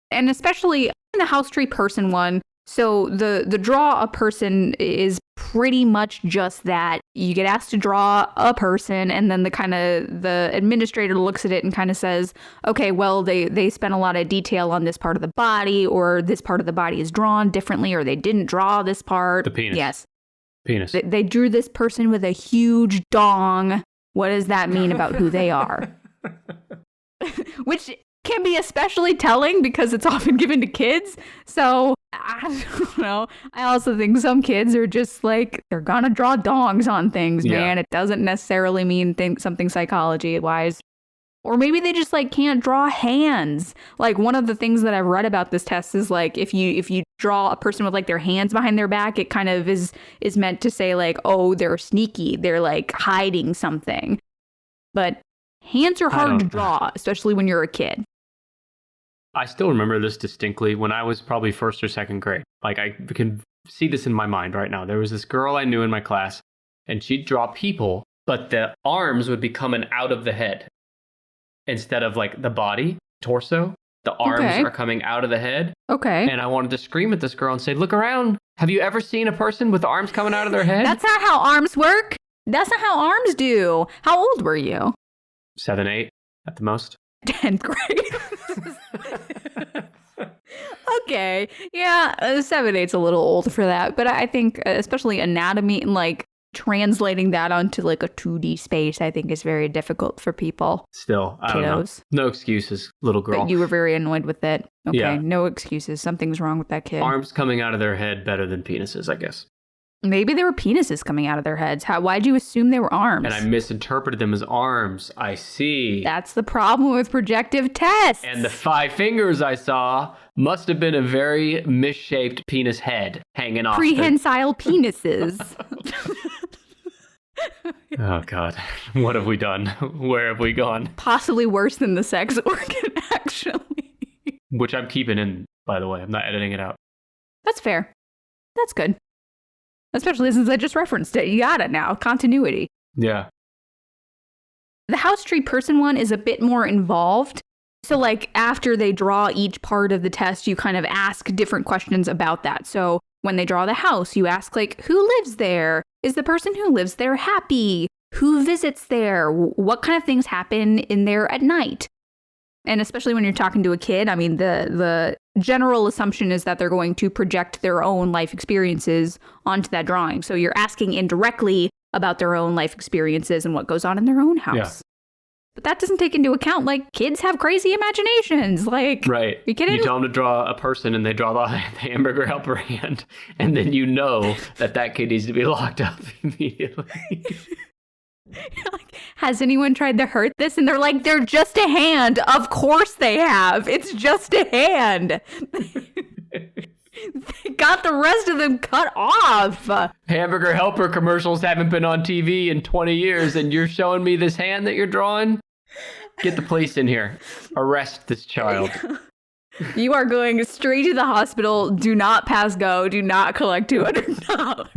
And especially in the house tree person one, so the draw a person is pretty much just that. You get asked to draw a person, and then the administrator looks at it and kind of says, okay, well, they spent a lot of detail on this part of the body, or this part of the body is drawn differently, or they didn't draw this part. The penis. Yes. Penis. They drew this person with a huge dong. What does that mean about who they are? Which can be especially telling because it's often given to kids. So I don't know. I also think some kids are just like, they're gonna draw dongs on things, man. It doesn't necessarily mean something psychology wise. Or maybe they just like can't draw hands. Like one of the things that I've read about this test is like if you draw a person with like their hands behind their back, it kind of is meant to say like, oh, they're sneaky. They're like hiding something. But Hands are hard to draw, especially when you're a kid. I still remember this distinctly when I was probably first or second grade. Like, I can see this in my mind right now. There was this girl I knew in my class, and she'd draw people, but the arms would be coming out of the head instead of like the body, torso. The arms are coming out of the head. Okay. And I wanted to scream at this girl and say, look around. Have you ever seen a person with arms coming out of their head? That's not how arms work. That's not how arms do. How old were you? 7, 8 at the most. 10th grade. Okay. Yeah, 7, 8's a little old for that. But I think especially anatomy and like translating that onto like a 2D space, I think is very difficult for people. Still, I don't know. No excuses, little girl. But you were very annoyed with it. Okay, yeah. No excuses. Something's wrong with that kid. Arms coming out of their head better than penises, I guess. Maybe there were penises coming out of their heads. Why'd you assume they were arms? And I misinterpreted them as arms. I see. That's the problem with projective tests. And the 5 fingers I saw must have been a very misshaped penis head hanging off. Prehensile penises. Oh, God. What have we done? Where have we gone? Possibly worse than the sex organ, actually. Which I'm keeping in, by the way. I'm not editing it out. That's fair. That's good. Especially since I just referenced it. You got it now. Continuity. Yeah. The house tree person one is a bit more involved. So like after they draw each part of the test, you kind of ask different questions about that. So when they draw the house, you ask like, who lives there? Is the person who lives there happy? Who visits there? What kind of things happen in there at night? And especially when you're talking to a kid, I mean, the general assumption is that they're going to project their own life experiences onto that drawing. So you're asking indirectly about their own life experiences and what goes on in their own house. Yeah. But that doesn't take into account, like, kids have crazy imaginations. Like, right. You kidding? You tell them to draw a person and they draw the hamburger helper hand. And then you know that kid needs to be locked up immediately. Like, has anyone tried to hurt this? And they're like, they're just a hand. Of course they have. It's just a hand. They got the rest of them cut off. Hamburger helper commercials haven't been on TV in 20 years, and you're showing me this hand that you're drawing? Get the police in here. Arrest this child. You are going straight to the hospital. Do not pass go. Do not collect $200.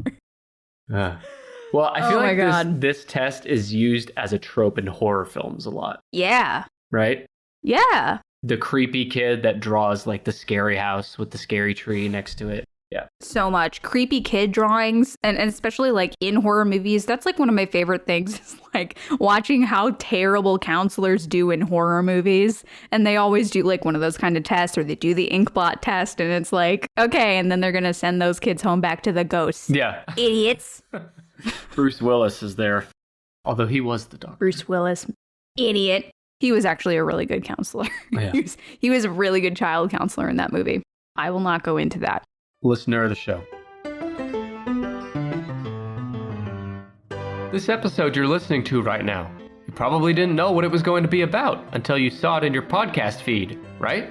Well, I feel like this test is used as a trope in horror films a lot. Yeah. Right? Yeah. The creepy kid that draws like the scary house with the scary tree next to it. Yeah. So much. Creepy kid drawings, and especially like in horror movies, that's like one of my favorite things is like watching how terrible counselors do in horror movies. And they always do like one of those kind of tests, or they do the ink blot test, and it's like, okay, and then they're going to send those kids home back to the ghosts. Yeah. Idiots. Bruce Willis is there. Although he was the doctor. Bruce Willis. Idiot. He was actually a really good counselor. Yeah. He was a really good child counselor in that movie. I will not go into that. Listener of the show. This episode you're listening to right now, you probably didn't know what it was going to be about until you saw it in your podcast feed, right?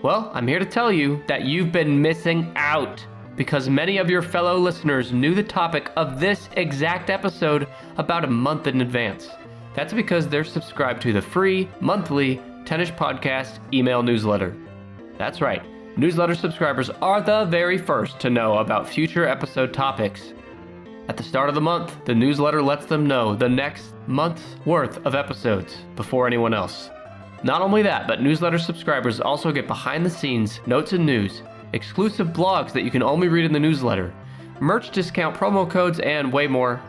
Well, I'm here to tell you that you've been missing out, because many of your fellow listeners knew the topic of this exact episode about a month in advance. That's because they're subscribed to the free monthly Tennis Podcast email newsletter. That's right. Newsletter subscribers are the very first to know about future episode topics. At the start of the month, the newsletter lets them know the next month's worth of episodes before anyone else. Not only that, but newsletter subscribers also get behind the scenes notes and news, exclusive blogs that you can only read in the newsletter, merch discount promo codes, and way more.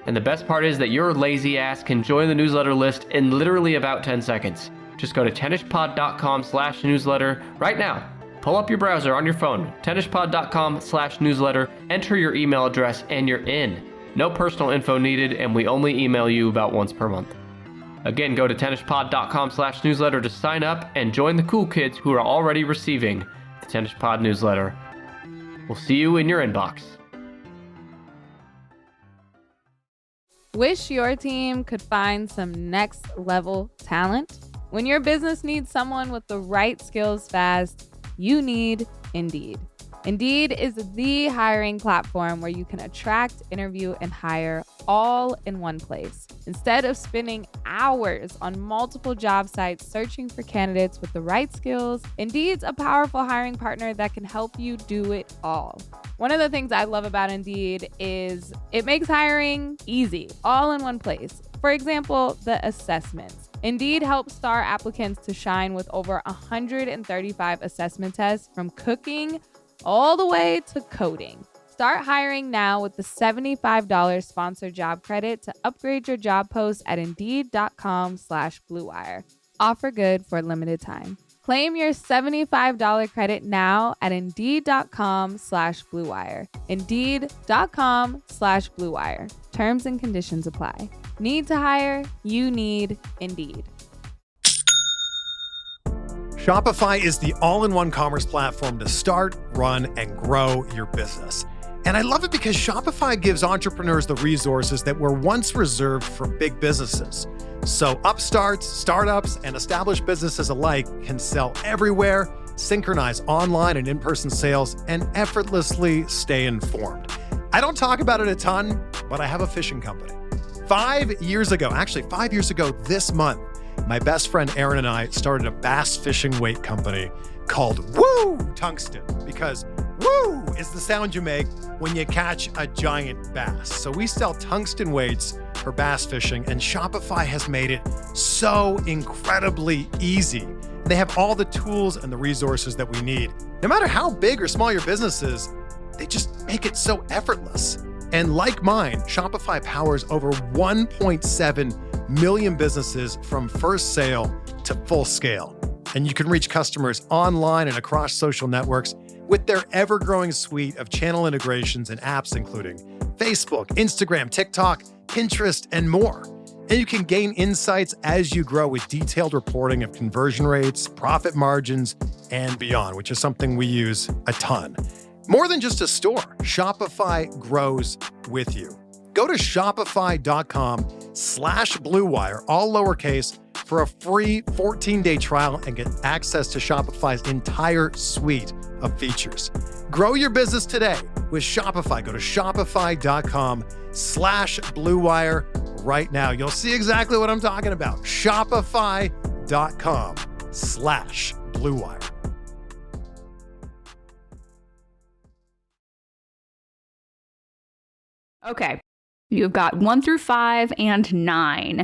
And the best part is that your lazy ass can join the newsletter list in literally about 10 seconds. Just go to tennispod.com/newsletter right now. Pull up your browser on your phone, tennispod.com/newsletter, enter your email address, and you're in. No personal info needed, and we only email you about once per month. Again, go to tennispod.com/newsletter to sign up and join the cool kids who are already receiving the Tennis Pod newsletter. We'll see you in your inbox. Wish your team could find some next level talent? When your business needs someone with the right skills fast, you need Indeed. Indeed is the hiring platform where you can attract, interview, and hire all in one place. Instead of spending hours on multiple job sites searching for candidates with the right skills, Indeed's a powerful hiring partner that can help you do it all. One of the things I love about Indeed is it makes hiring easy, all in one place. For example, the assessments. Indeed helps star applicants to shine with over 135 assessment tests from cooking all the way to coding. Start hiring now with the $75 sponsored job credit to upgrade your job post at Indeed.com/BlueWire. Offer good for a limited time. Claim your $75 credit now at Indeed.com/BlueWire. Indeed.com/BlueWire. Terms and conditions apply. Need to hire? You need Indeed. Shopify is the all-in-one commerce platform to start, run, and grow your business. And I love it because Shopify gives entrepreneurs the resources that were once reserved for big businesses. So upstarts, startups, and established businesses alike can sell everywhere, synchronize online and in-person sales, and effortlessly stay informed. I don't talk about it a ton, but I have a fishing company. 5 years ago this month, my best friend Aaron and I started a bass fishing weight company called Woo Tungsten, because woo is the sound you make when you catch a giant bass. So we sell tungsten weights for bass fishing, and Shopify has made it so incredibly easy. They have all the tools and the resources that we need. No matter how big or small your business is, they just make it so effortless. And like mine, Shopify powers over 1.7 million businesses from first sale to full scale. And you can reach customers online and across social networks with their ever-growing suite of channel integrations and apps, including Facebook, Instagram, TikTok, Pinterest, and more. And you can gain insights as you grow with detailed reporting of conversion rates, profit margins, and beyond, which is something we use a ton. More than just a store, Shopify grows with you. Go to shopify.com/BlueWire, all lowercase, for a free 14-day trial and get access to Shopify's entire suite of features. Grow your business today with Shopify. Go to shopify.com/BlueWire right now. You'll see exactly what I'm talking about. Shopify.com/BlueWire. Okay. You've got 1 through 5 and 9.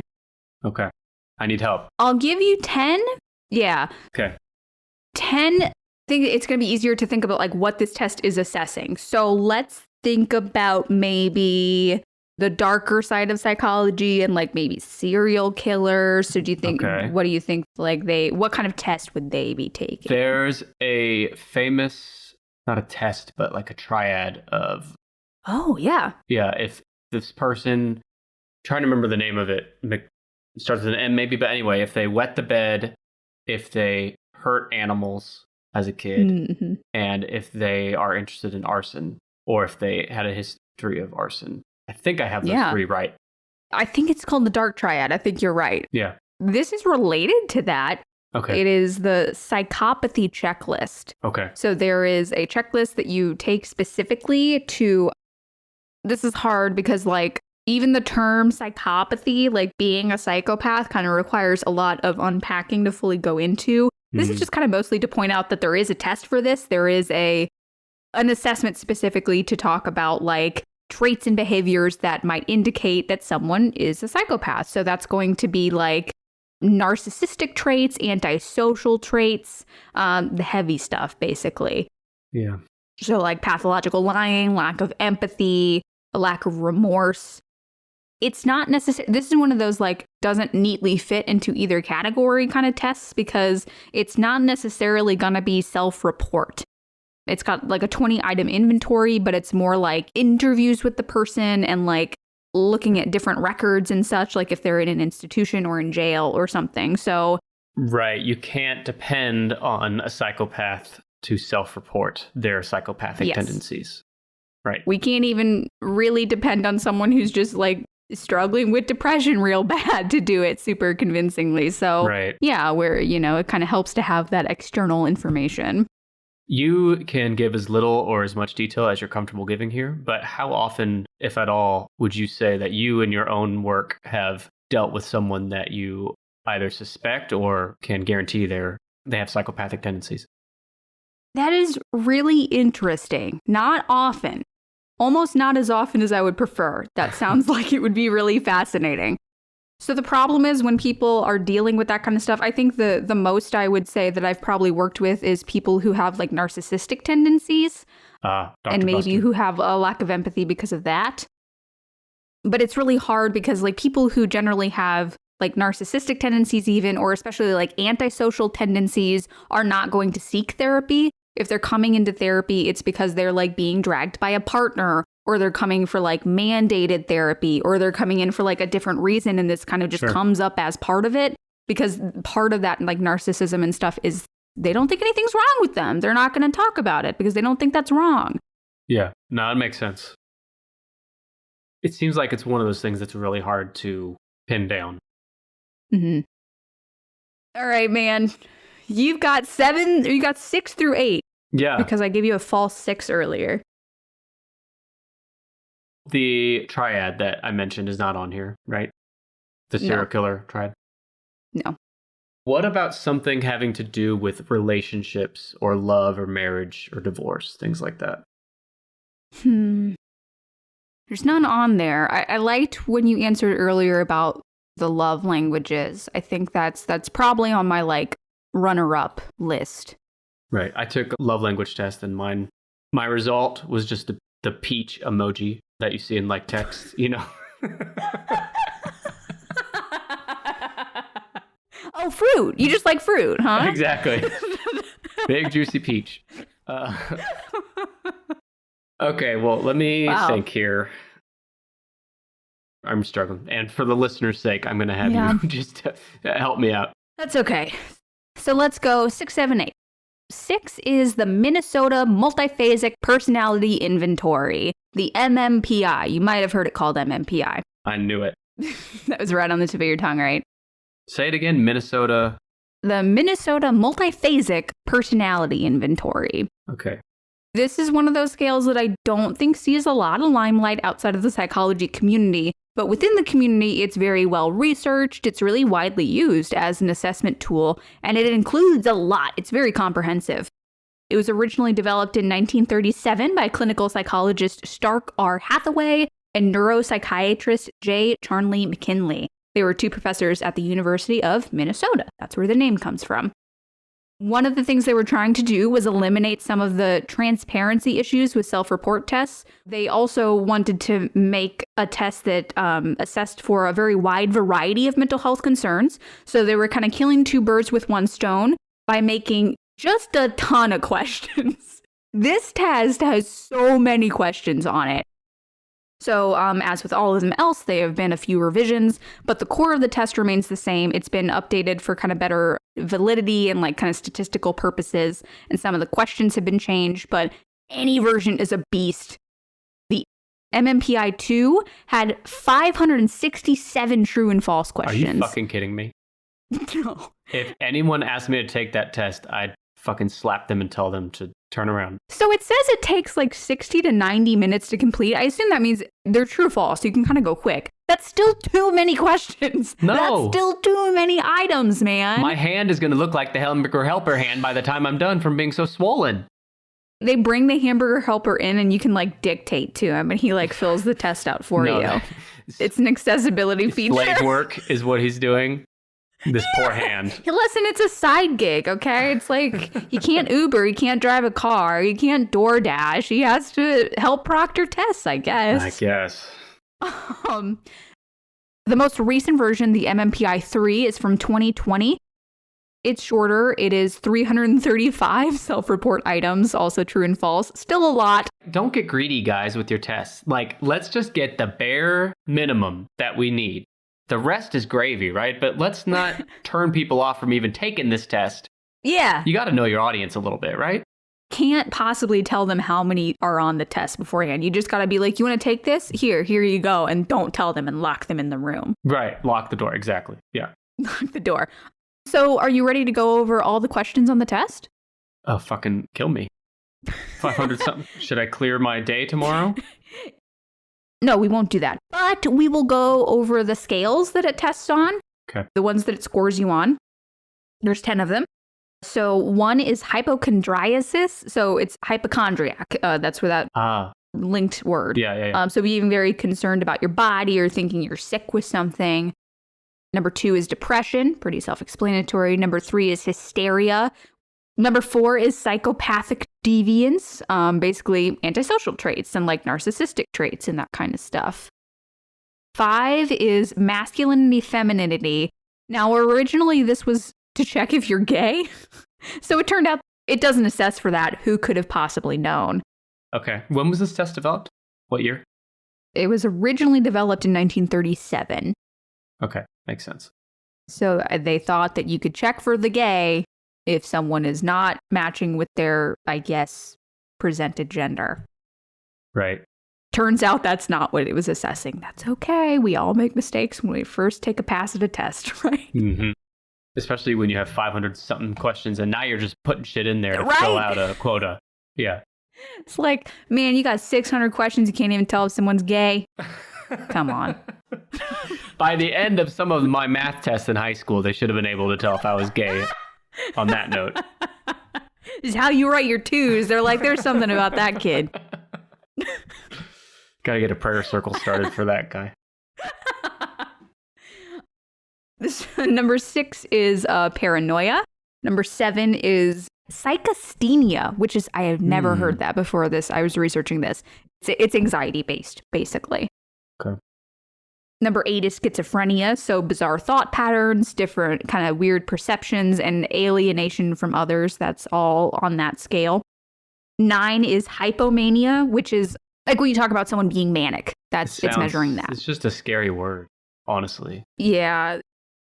Okay. I need help. I'll give you 10. Yeah. Okay. 10. I think it's going to be easier to think about like what this test is assessing. So let's think about maybe the darker side of psychology and like maybe serial killers. So do you think, what do you think like what kind of test would they be taking? There's a famous, not a test, but like a triad of. Oh, yeah. Yeah. If this person, trying to remember the name of it, starts with an M maybe, but anyway, if they wet the bed, if they hurt animals as a kid, and if they are interested in arson, or if they had a history of arson. I think I have those 3 right. I think it's called the dark triad. I think you're right. Yeah. This is related to that. Okay. It is the psychopathy checklist. Okay. So there is a checklist that you take specifically to, this is hard because like even the term psychopathy, like being a psychopath, kind of requires a lot of unpacking to fully go into. This is just kind of mostly to point out that there is a test for this. There is an assessment specifically to talk about like traits and behaviors that might indicate that someone is a psychopath. So that's going to be like narcissistic traits, antisocial traits, the heavy stuff, basically. Yeah. So like pathological lying, lack of empathy, a lack of remorse. It's not necessary. This is one of those like doesn't neatly fit into either category kind of tests because it's not necessarily going to be self-report. It's got like a 20-item inventory, but it's more like interviews with the person and like looking at different records and such, like if they're in an institution or in jail or something. So, right. You can't depend on a psychopath to self-report their psychopathic tendencies. Right. We can't even really depend on someone who's just like struggling with depression real bad to do it super convincingly. So, yeah, where, you know, it kind of helps to have that external information. You can give as little or as much detail as you're comfortable giving here, but how often, if at all, would you say that you in your own work have dealt with someone that you either suspect or can guarantee they have psychopathic tendencies? That is really interesting. Not often. Almost not as often as I would prefer. That sounds like it would be really fascinating. So the problem is when people are dealing with that kind of stuff, I think the most I would say that I've probably worked with is people who have like narcissistic tendencies and maybe Buster. who have a lack of empathy because of that. But it's really hard because like people who generally have like narcissistic tendencies even, or especially like antisocial tendencies, are not going to seek therapy. If they're coming into therapy, it's because they're like being dragged by a partner, or they're coming for like mandated therapy, or they're coming in for like a different reason. And this kind of just comes up as part of it, because part of that like narcissism and stuff is they don't think anything's wrong with them. They're not going to talk about it because they don't think that's wrong. Yeah, no, it makes sense. It seems like it's one of those things that's really hard to pin down. Mm-hmm. All right, man. You've got 6 through 8. Yeah. Because I gave you a false 6 earlier. The triad that I mentioned is not on here, right? The serial killer triad? No. What about something having to do with relationships or love or marriage or divorce, things like that? There's none on there. I liked when you answered earlier about the love languages. I think that's probably on my like runner-up list. Right. I took a love language test and my result was just the peach emoji that you see in like text, you know. Oh, fruit. You just like fruit, huh? Exactly. Big juicy peach. Okay, well, let me think here. I'm struggling. And for the listener's sake, I'm going to have you just help me out. That's okay. So let's go 6, 7, 8. 6 is the Minnesota Multiphasic Personality Inventory, the MMPI. You might have heard it called MMPI. I knew it. That was right on the tip of your tongue, right? Say it again, Minnesota. The Minnesota Multiphasic Personality Inventory. Okay. This is one of those scales that I don't think sees a lot of limelight outside of the psychology community, but within the community, it's very well researched. It's really widely used as an assessment tool, and it includes a lot. It's very comprehensive. It was originally developed in 1937 by clinical psychologist Stark R. Hathaway and neuropsychiatrist J. Charnley McKinley. They were 2 professors at the University of Minnesota. That's where the name comes from. One of the things they were trying to do was eliminate some of the transparency issues with self-report tests. They also wanted to make a test that assessed for a very wide variety of mental health concerns. So they were kind of killing 2 birds with 1 stone by making just a ton of questions. This test has so many questions on it. So as with all of them else, there have been a few revisions, but the core of the test remains the same. It's been updated for kind of better validity and like kind of statistical purposes, and some of the questions have been changed, but any version is a beast. The MMPI 2 had 567 true and false questions. Are you fucking kidding me? No. If anyone asked me to take that test, I'd fucking slap them and tell them to turn around. So it says it takes like 60 to 90 minutes to complete. I assume that means they're true or false. You can kind of go quick. That's still too many questions. No. That's still too many items, man. My hand is going to look like the hamburger helper hand by the time I'm done from being so swollen. They bring the hamburger helper in and you can like dictate to him and he like fills the test out for you. It's an accessibility feature. Slave work is what he's doing. This poor hand. Listen, it's a side gig, okay? It's like, you can't Uber, you can't drive a car, you can't DoorDash. He has to help proctor tests, I guess. I guess. The most recent version, the MMPI 3, is from 2020. It's shorter. It is 335 self-report items, also true and false. Still a lot. Don't get greedy, guys, with your tests. Like, let's just get the bare minimum that we need. The rest is gravy, right? But let's not turn people off from even taking this test. Yeah. You got to know your audience a little bit, right? Can't possibly tell them how many are on the test beforehand. You just got to be like, you want to take this? Here you go. And don't tell them and lock them in the room. Right. Lock the door. Exactly. Yeah. Lock the door. So are you ready to go over all the questions on the test? Oh, fucking kill me. 500 something. Should I clear my day tomorrow? No, we won't do that. But we will go over the scales that it tests on. Okay. The ones that it scores you on. There's 10 of them. So one is hypochondriasis. So it's hypochondriac. That's where that linked word. Yeah. So being very concerned about your body or thinking you're sick with something. Number 2 is depression. Pretty self-explanatory. Number 3 is hysteria. Number 4 is psychopathic deviance. Basically antisocial traits and like narcissistic traits and that kind of stuff. 5 is masculinity, femininity. Now, originally this was to check if you're gay. So it turned out it doesn't assess for that. Who could have possibly known? Okay. When was this test developed? What year? It was originally developed in 1937. Okay. Makes sense. So they thought that you could check for the gay if someone is not matching with their, I guess, presented gender. Right. Turns out that's not what it was assessing. That's okay. We all make mistakes when we first take a pass at a test, right? Mm-hmm. Especially when you have 500 something questions and now you're just putting shit in there to Right? fill out a quota. Yeah. It's like, man, you got 600 questions. You can't even tell if someone's gay. Come on. By the end of some of my math tests in high school, they should have been able to tell if I was gay. On that note. This is how you write your twos. They're like, there's something about that kid. Gotta get a prayer circle started for that guy. Number 6 is paranoia. Number 7 is psychasthenia, which is, I have never heard that before this. I was researching this. It's anxiety based, basically. Okay. Number 8 is schizophrenia, so bizarre thought patterns, different kind of weird perceptions, and alienation from others. That's all on that scale. 9 is hypomania, which is like when you talk about someone being manic. It's measuring that. It's just a scary word, honestly. Yeah.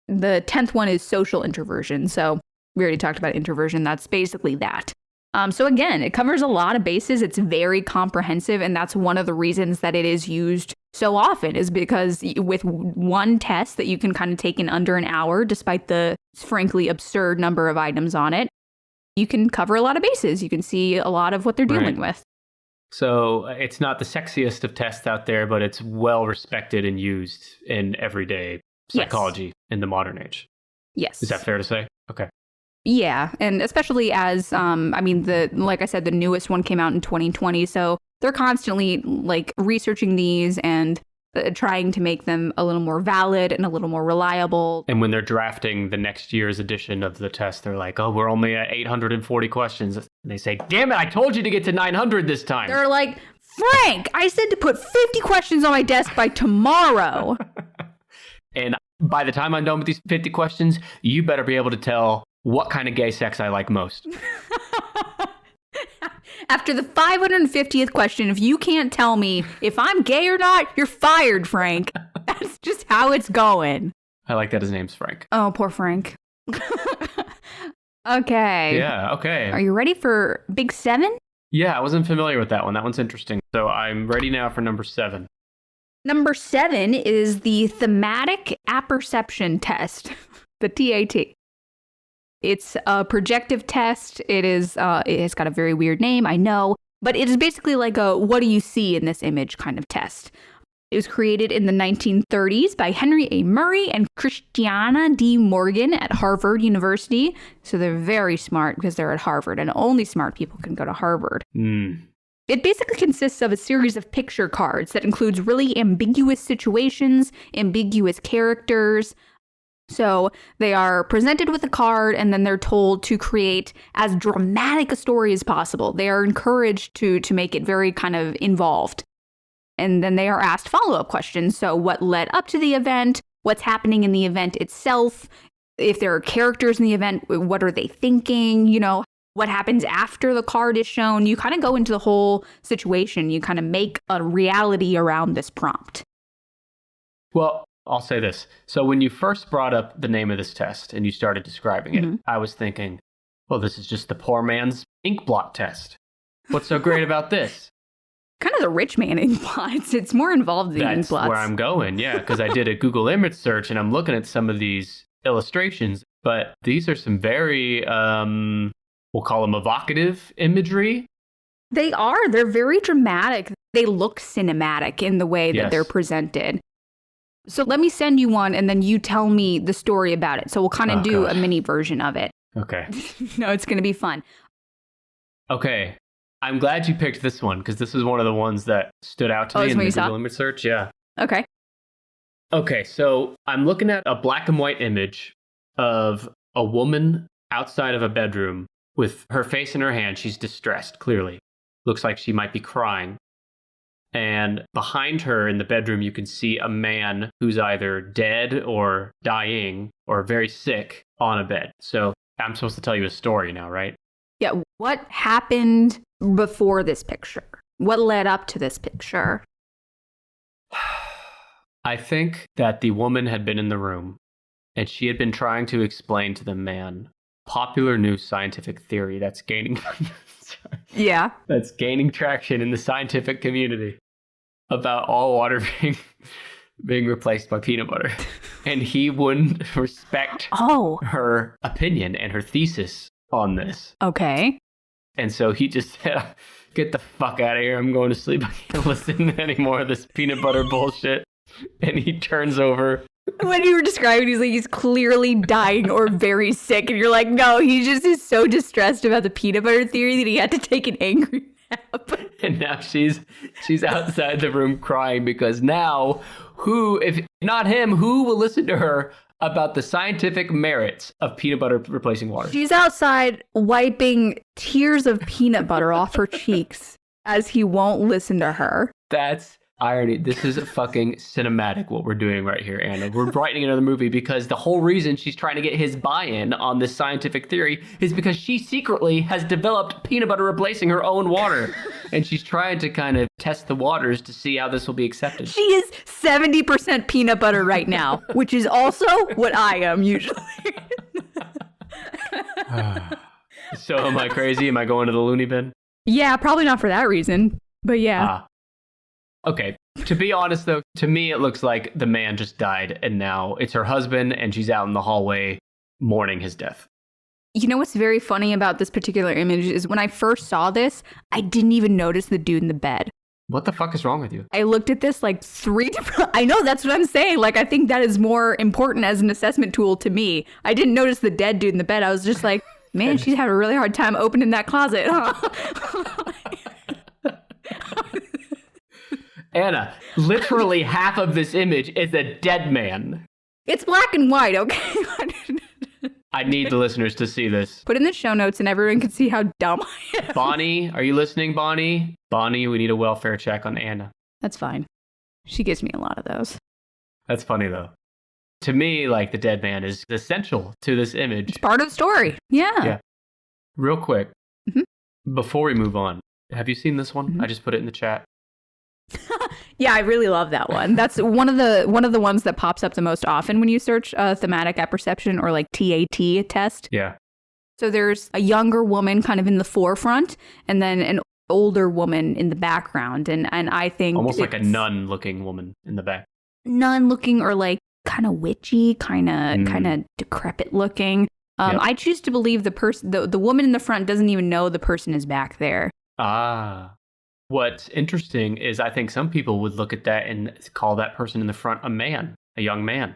The 10th one is social introversion. So we already talked about introversion. That's basically that. So again, it covers a lot of bases. It's very comprehensive. And that's one of the reasons that it is used so often is because with one test that you can kind of take in under an hour, despite the frankly absurd number of items on it, you can cover a lot of bases. You can see a lot of what they're dealing with. So it's not the sexiest of tests out there, but it's well respected and used in everyday psychology in the modern age. Yes. Is that fair to say? Okay. Yeah, and especially as, like I said, the newest one came out in 2020, so they're constantly like researching these and trying to make them a little more valid and a little more reliable. And when they're drafting the next year's edition of the test, they're like, oh, we're only at 840 questions. And they say, damn it, I told you to get to 900 this time. They're like, Frank, I said to put 50 questions on my desk by tomorrow. And by the time I'm done with these 50 questions, you better be able to tell what kind of gay sex I like most. After the 550th question, if you can't tell me if I'm gay or not, you're fired, Frank. That's just how it's going. I like that his name's Frank. Oh, poor Frank. Okay. Yeah, okay. Are you ready for Big 7? Yeah, I wasn't familiar with that one. That one's interesting. So I'm ready now for number 7. Number 7 is the thematic apperception test, the TAT. It's a projective test. It has got a very weird name, I know, but it is basically like a what do you see in this image kind of test. It was created in the 1930s by Henry A. Murray and Christiana D. Morgan at Harvard University. So they're very smart because they're at Harvard, and only smart people can go to Harvard. It basically consists of a series of picture cards that includes really ambiguous situations, ambiguous characters. So they are presented with a card and then they're told to create as dramatic a story as possible. They are encouraged to make it very kind of involved. And then they are asked follow-up questions. So what led up to the event? What's happening in the event itself? If there are characters in the event, what are they thinking? You know, what happens after the card is shown? You kind of go into the whole situation. You kind of make a reality around this prompt. Well, I'll say this. So when you first brought up the name of this test and you started describing it, I was thinking, well, this is just the poor man's ink blot test. What's so great about this? Kind of the rich man ink blots. It's more involved than ink blots. That's where I'm going, yeah, because I did a Google image search and I'm looking at some of these illustrations, but these are some very, we'll call them evocative imagery. They are. They're very dramatic. They look cinematic in the way that they're presented. So let me send you one and then you tell me the story about it. So we'll kind of do a mini version of it. Okay. No, it's going to be fun. Okay. I'm glad you picked this one because this was one of the ones that stood out to me in the Google image search. Yeah. Okay. Okay, so I'm looking at a black and white image of a woman outside of a bedroom with her face in her hand. She's distressed, clearly. Looks like she might be crying. And behind her in the bedroom, you can see a man who's either dead or dying or very sick on a bed. So I'm supposed to tell you a story now, right? Yeah. What happened before this picture? What led up to this picture? I think that the woman had been in the room and she had been trying to explain to the man popular new scientific theory that's gaining that's gaining traction in the scientific community about all water being replaced by peanut butter. And he wouldn't respect her opinion and her thesis on this. Okay. And so he just said, get the fuck out of here. I'm going to sleep. I can't listen to any more of this peanut butter bullshit. And he turns over. When you were describing, he's clearly dying or very sick. And you're like, no, he just is so distressed about the peanut butter theory that he had to take an angry nap. And now she's outside the room crying because now if not him, who will listen to her about the scientific merits of peanut butter replacing water? She's outside wiping tears of peanut butter off her cheeks as he won't listen to her. That's irony. This is fucking cinematic what we're doing right here, Anna. We're writing another movie because the whole reason she's trying to get his buy-in on this scientific theory is because she secretly has developed peanut butter replacing her own water. And she's trying to kind of test the waters to see how this will be accepted. She is 70% peanut butter right now, which is also what I am usually. So am I crazy? Am I going to the loony bin? Yeah, probably not for that reason, but yeah. Okay. To be honest, though, to me, it looks like the man just died and now it's her husband and she's out in the hallway mourning his death. You know what's very funny about this particular image is when I first saw this, I didn't even notice the dude in the bed. What the fuck is wrong with you? I looked at this like 3 different... I know, that's what I'm saying. Like, I think that is more important as an assessment tool to me. I didn't notice the dead dude in the bed. I was just like, man, she's had a really hard time opening that closet, huh? Anna, literally half of this image is a dead man. It's black and white, okay? I need the listeners to see this. Put in the show notes and everyone can see how dumb I am. Bonnie, are you listening, Bonnie? Bonnie, we need a welfare check on Anna. That's fine. She gives me a lot of those. That's funny, though. To me, like, the dead man is essential to this image. It's part of the story. Yeah. Real quick, before we move on, have you seen this one? I just put it in the chat. Yeah, I really love that one. That's one of the ones that pops up the most often when you search thematic apperception or like TAT test. Yeah. So there's a younger woman kind of in the forefront and then an older woman in the background. And I think almost like a nun looking woman in the back. Nun looking or like kind of witchy, kind of decrepit looking. I choose to believe the woman in the front doesn't even know the person is back there. What's interesting is I think some people would look at that and call that person in the front a young man.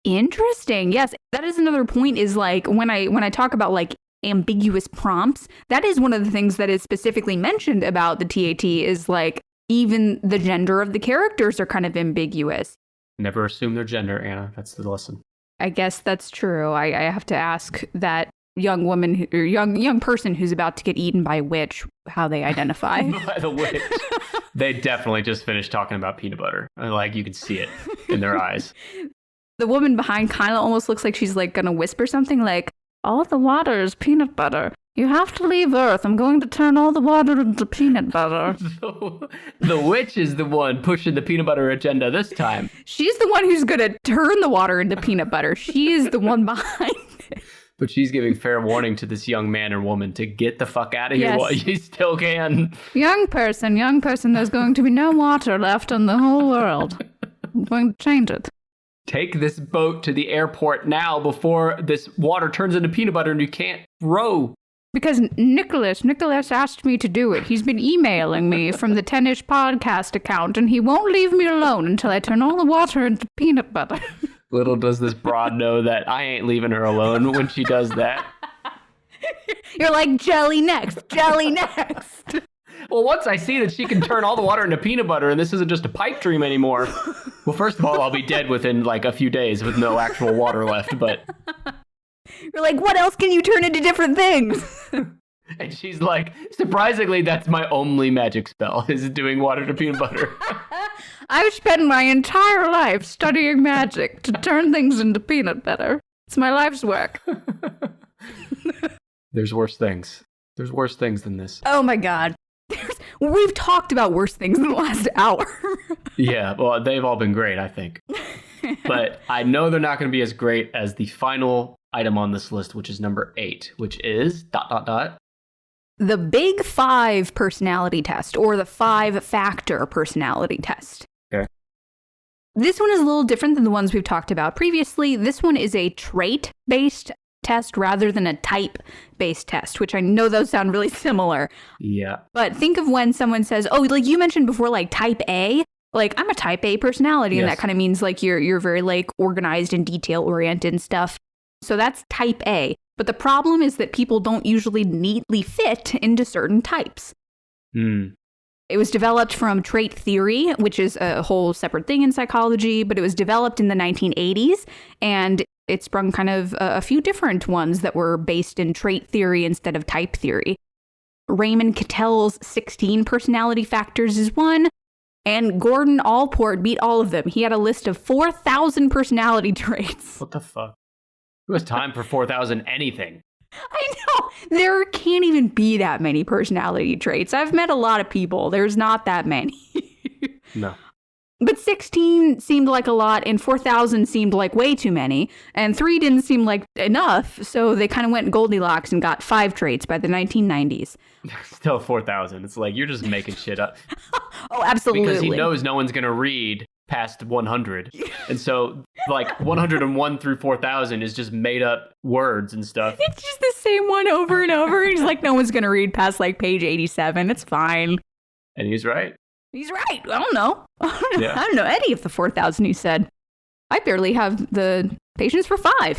Interesting. Yes, that is another point is like when I talk about like ambiguous prompts, that is one of the things that is specifically mentioned about the TAT is like even the gender of the characters are kind of ambiguous. Never assume their gender, Anna. That's the lesson. I guess that's true. I have to ask that young woman or young person who's about to get eaten by a witch how they identify. By the witch. They definitely just finished talking about peanut butter. Like you can see it in their eyes. The woman behind kind of almost looks like she's like gonna whisper something like, all the water is peanut butter. You have to leave Earth. I'm going to turn all the water into peanut butter. The witch is the one pushing the peanut butter agenda this time. She's the one who's going to turn the water into peanut butter. She is the one behind it. But she's giving fair warning to this young man or woman to get the fuck out of here while you still can. Young person, there's going to be no water left in the whole world. I'm going to change it. Take this boat to the airport now before this water turns into peanut butter and you can't row. Because Nicholas asked me to do it. He's been emailing me from the 10ish podcast account, and he won't leave me alone until I turn all the water into peanut butter. Little does this broad know that I ain't leaving her alone when she does that. You're like, jelly next. Well, once I see that she can turn all the water into peanut butter and this isn't just a pipe dream anymore, well, first of all, I'll be dead within like a few days with no actual water left, but... You're like, what else can you turn into different things? And she's like, surprisingly, that's my only magic spell, is doing water to peanut butter. I've spent my entire life studying magic to turn things into peanut butter. It's my life's work. There's worse things. There's worse things than this. Oh my God. We've talked about worse things in the last hour. Yeah, well, they've all been great, I think. But I know they're not going to be as great as the final item on this list, which is number 8, which is ... The Big 5 personality test, or the 5-factor personality test. Okay. This one is a little different than the ones we've talked about previously. This one is a trait-based test rather than a type-based test, which I know those sound really similar. Yeah. But think of when someone says, oh, like you mentioned before, like type A. Like, I'm a type A personality, Yes. and that kind of means like you're very like organized and detail-oriented and stuff. So that's type A. But the problem is that people don't usually neatly fit into certain types. It was developed from trait theory, which is a whole separate thing in psychology, but it was developed in the 1980s, and it sprung kind of a few different ones that were based in trait theory instead of type theory. Raymond Cattell's 16 personality factors is one, and Gordon Allport beat all of them. He had a list of 4,000 personality traits. What the fuck? Who has time for 4,000 anything? I know. There can't even be that many personality traits. I've met a lot of people. There's not that many. No. But 16 seemed like a lot, and 4,000 seemed like way too many, and 3 didn't seem like enough, so they kind of went Goldilocks and got 5 traits by the 1990s. Still 4,000. It's like, you're just making shit up. Oh, absolutely. Because he knows no one's going to read past 100. And so, like, 101 through 4,000 is just made up words and stuff. It's just the same one over and over. He's like, no one's going to read past, like, page 87. It's fine. And he's right. He's right. I don't know. Yeah. I don't know any of the 4,000 he said. I barely have the patience for 5.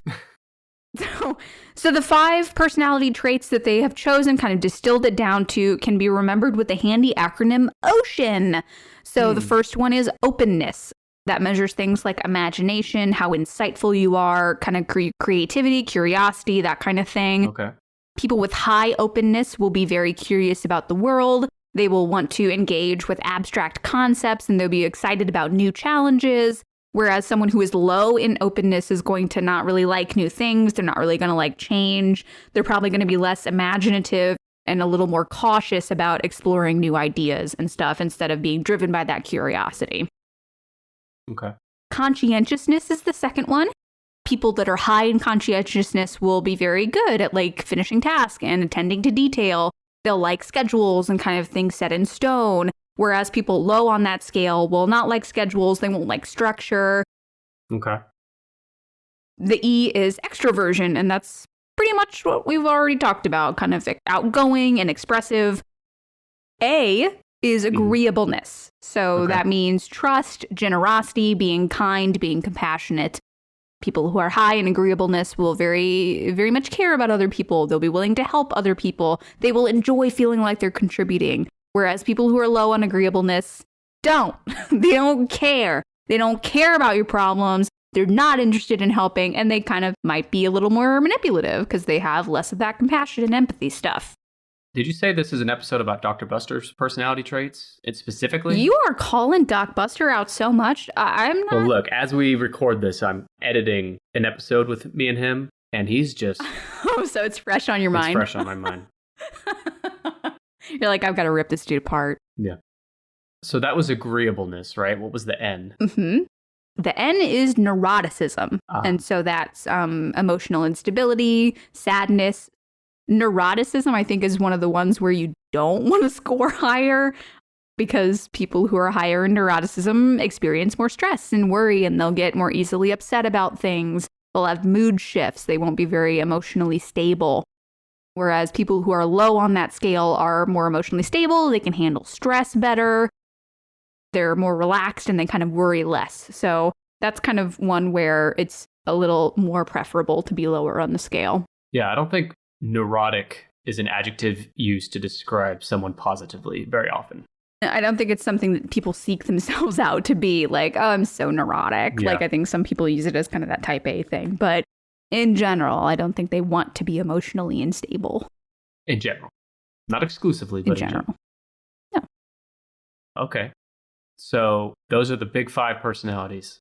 So the 5 personality traits that they have chosen, kind of distilled it down to, can be remembered with the handy acronym OCEAN. So the first one is openness. That measures things like imagination, how insightful you are, kind of creativity, curiosity, that kind of thing. Okay. People with high openness will be very curious about the world. They will want to engage with abstract concepts, and they'll be excited about new challenges. Whereas someone who is low in openness is going to not really like new things. They're not really going to like change. They're probably going to be less imaginative and a little more cautious about exploring new ideas and stuff instead of being driven by that curiosity. Okay. Conscientiousness is the second one. People that are high in conscientiousness will be very good at like finishing tasks and attending to detail. They'll like schedules and kind of things set in stone. Whereas people low on that scale will not like schedules. They won't like structure. Okay. The E is extroversion, and that's pretty much what we've already talked about, kind of outgoing and expressive. A is agreeableness. So that means trust, generosity, being kind, being compassionate. People who are high in agreeableness will very, very much care about other people. They'll be willing to help other people. They will enjoy feeling like they're contributing. Whereas people who are low on agreeableness don't. They don't care. They don't care about your problems. They're not interested in helping, and they kind of might be a little more manipulative because they have less of that compassion and empathy stuff. Did you say this is an episode about Dr. Buster's personality traits? It specifically? You are calling Doc Buster out so much. I'm not. Well, look, as we record this, I'm editing an episode with me and him, and he's just... Oh, so it's fresh on your mind. It's fresh on my mind. You're like, I've got to rip this dude apart. Yeah. So that was agreeableness, right? What was the N? Mm-hmm. The N is neuroticism. And so that's emotional instability, sadness. Neuroticism, I think, is one of the ones where you don't want to score higher because people who are higher in neuroticism experience more stress and worry, and they'll get more easily upset about things. They'll have mood shifts. They won't be very emotionally stable. Whereas people who are low on that scale are more emotionally stable, they can handle stress better, they're more relaxed, and they kind of worry less. So that's kind of one where it's a little more preferable to be lower on the scale. Yeah, I don't think neurotic is an adjective used to describe someone positively very often. I don't think it's something that people seek themselves out to be like, oh, I'm so neurotic. Yeah. Like, I think some people use it as kind of that type A thing. But in general, I don't think they want to be emotionally unstable. In general. Not exclusively, but in general. No. Okay. So those are the big 5 personalities.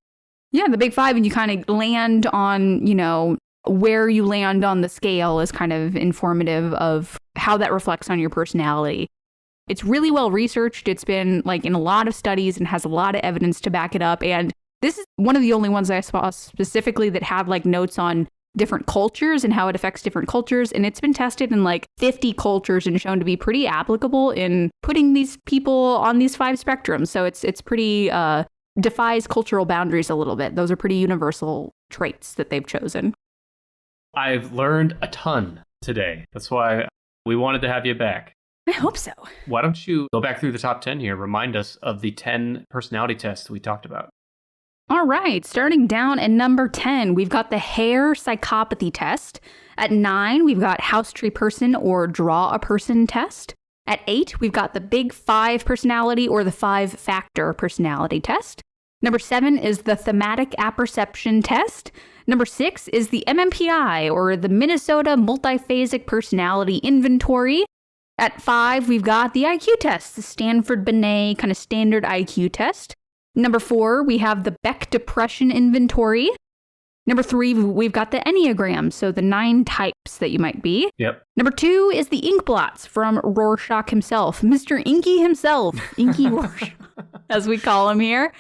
Yeah, the big 5, and you kind of land on, where you land on the scale is kind of informative of how that reflects on your personality. It's really well researched. It's been like in a lot of studies and has a lot of evidence to back it up. And this is one of the only ones I saw specifically that had like notes on different cultures and how it affects different cultures. And it's been tested in like 50 cultures and shown to be pretty applicable in putting these people on these 5 spectrums. So it's pretty defies cultural boundaries a little bit. Those are pretty universal traits that they've chosen. I've learned a ton today. That's why we wanted to have you back. I hope so. Why don't you go back through the top 10 here, remind us of the 10 personality tests we talked about. All right, starting down at number 10, we've got the hair psychopathy test. At 9, we've got house tree person or draw a person test. At 8, we've got the big 5 personality or the 5-factor personality test. Number 7 is the thematic apperception test. Number 6 is the MMPI or the Minnesota Multiphasic Personality Inventory. At 5, we've got the IQ test, the Stanford-Binet kind of standard IQ test. Number 4, we have the Beck Depression Inventory. Number 3, we've got the Enneagram, so the 9 types that you might be. Yep. Number 2 is the ink blots from Rorschach himself, Mr. Inky himself, Inky Rorschach, as we call him here.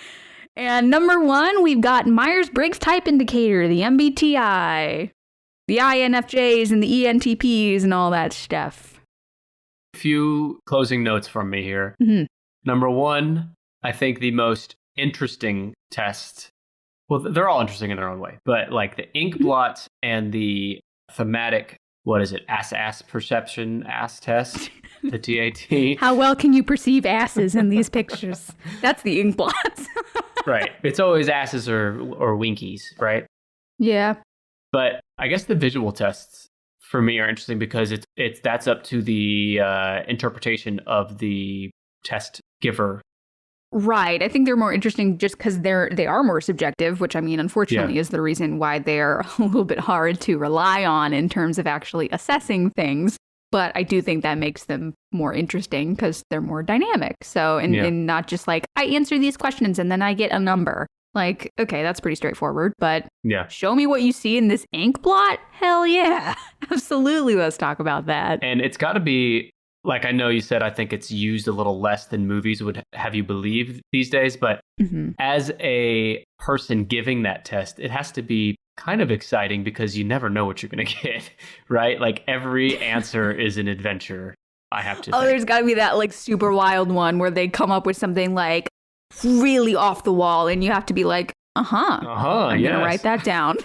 And number 1, we've got Myers-Briggs Type Indicator, the MBTI, the INFJs and the ENTPs and all that stuff. A few closing notes from me here. Mm-hmm. Number 1, I think the most interesting test, well, they're all interesting in their own way, but like the ink blot and the thematic, what is it, ass perception, ass test, the TAT. How well can you perceive asses in these pictures? That's the ink blots. Right. It's always asses or winkies, right? Yeah. But I guess the visual tests for me are interesting because that's up to the interpretation of the test giver. Right. I think they're more interesting just because they are more subjective, which I mean, unfortunately, is the reason why they're a little bit hard to rely on in terms of actually assessing things. But I do think that makes them more interesting because they're more dynamic. So, and not just like, I answer these questions and then I get a number. Like, okay, that's pretty straightforward. But show me what you see in this ink blot? Hell yeah. Absolutely. Let's talk about that. And it's got to be, like I know you said, I think it's used a little less than movies would have you believe these days. But as a person giving that test, it has to be kind of exciting because you never know what you're going to get, right? Like every answer is an adventure, I have to think. There's got to be that like super wild one where they come up with something like really off the wall and you have to be like, I'm going to write that down.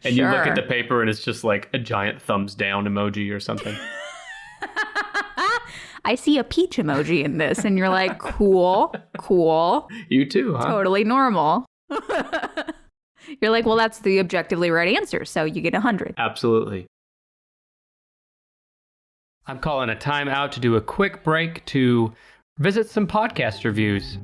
And you look at the paper and it's just like a giant thumbs down emoji or something. I see a peach emoji in this and you're like, cool. You too, huh? Totally normal. You're like, well, that's the objectively right answer, so you get 100. Absolutely. I'm calling a timeout to do a quick break to visit some podcast reviews.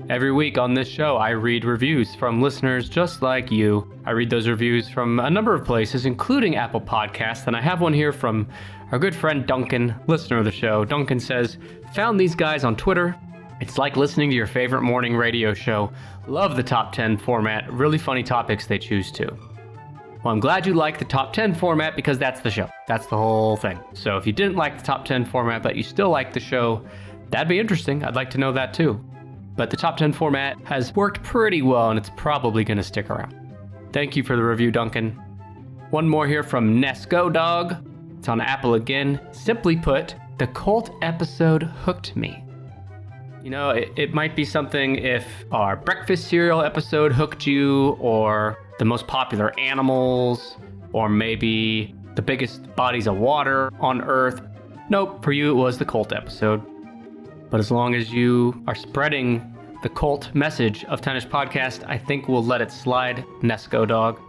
Every week on this show, I read reviews from listeners just like you. I read those reviews from a number of places, including Apple Podcasts, and I have one here from our good friend Duncan, listener of the show. Duncan says, found these guys on Twitter. It's like listening to your favorite morning radio show. Love the top 10 format. Really funny topics they choose to. Well, I'm glad you like the top 10 format because that's the show. That's the whole thing. So if you didn't like the top 10 format, but you still like the show, that'd be interesting. I'd like to know that too. But the top 10 format has worked pretty well and it's probably going to stick around. Thank you for the review, Duncan. One more here from Nesco Dog. It's on Apple again. Simply put, the cult episode hooked me. You know, it might be something if our breakfast cereal episode hooked you, or the most popular animals, or maybe the biggest bodies of water on Earth. Nope, for you it was the cult episode. But as long as you are spreading the cult message of Tennis Podcast, I think we'll let it slide, Nesco dog.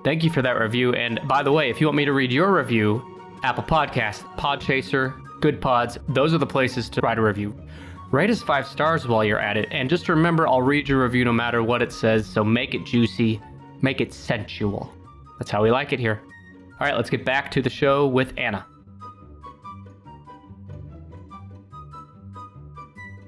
Thank you for that review. And by the way, if you want me to read your review, Apple Podcasts, Podchaser, Good Pods, those are the places to write a review. Rate us 5 stars while you're at it. And just remember, I'll read your review no matter what it says. So make it juicy, make it sensual. That's how we like it here. All right, let's get back to the show with Anna.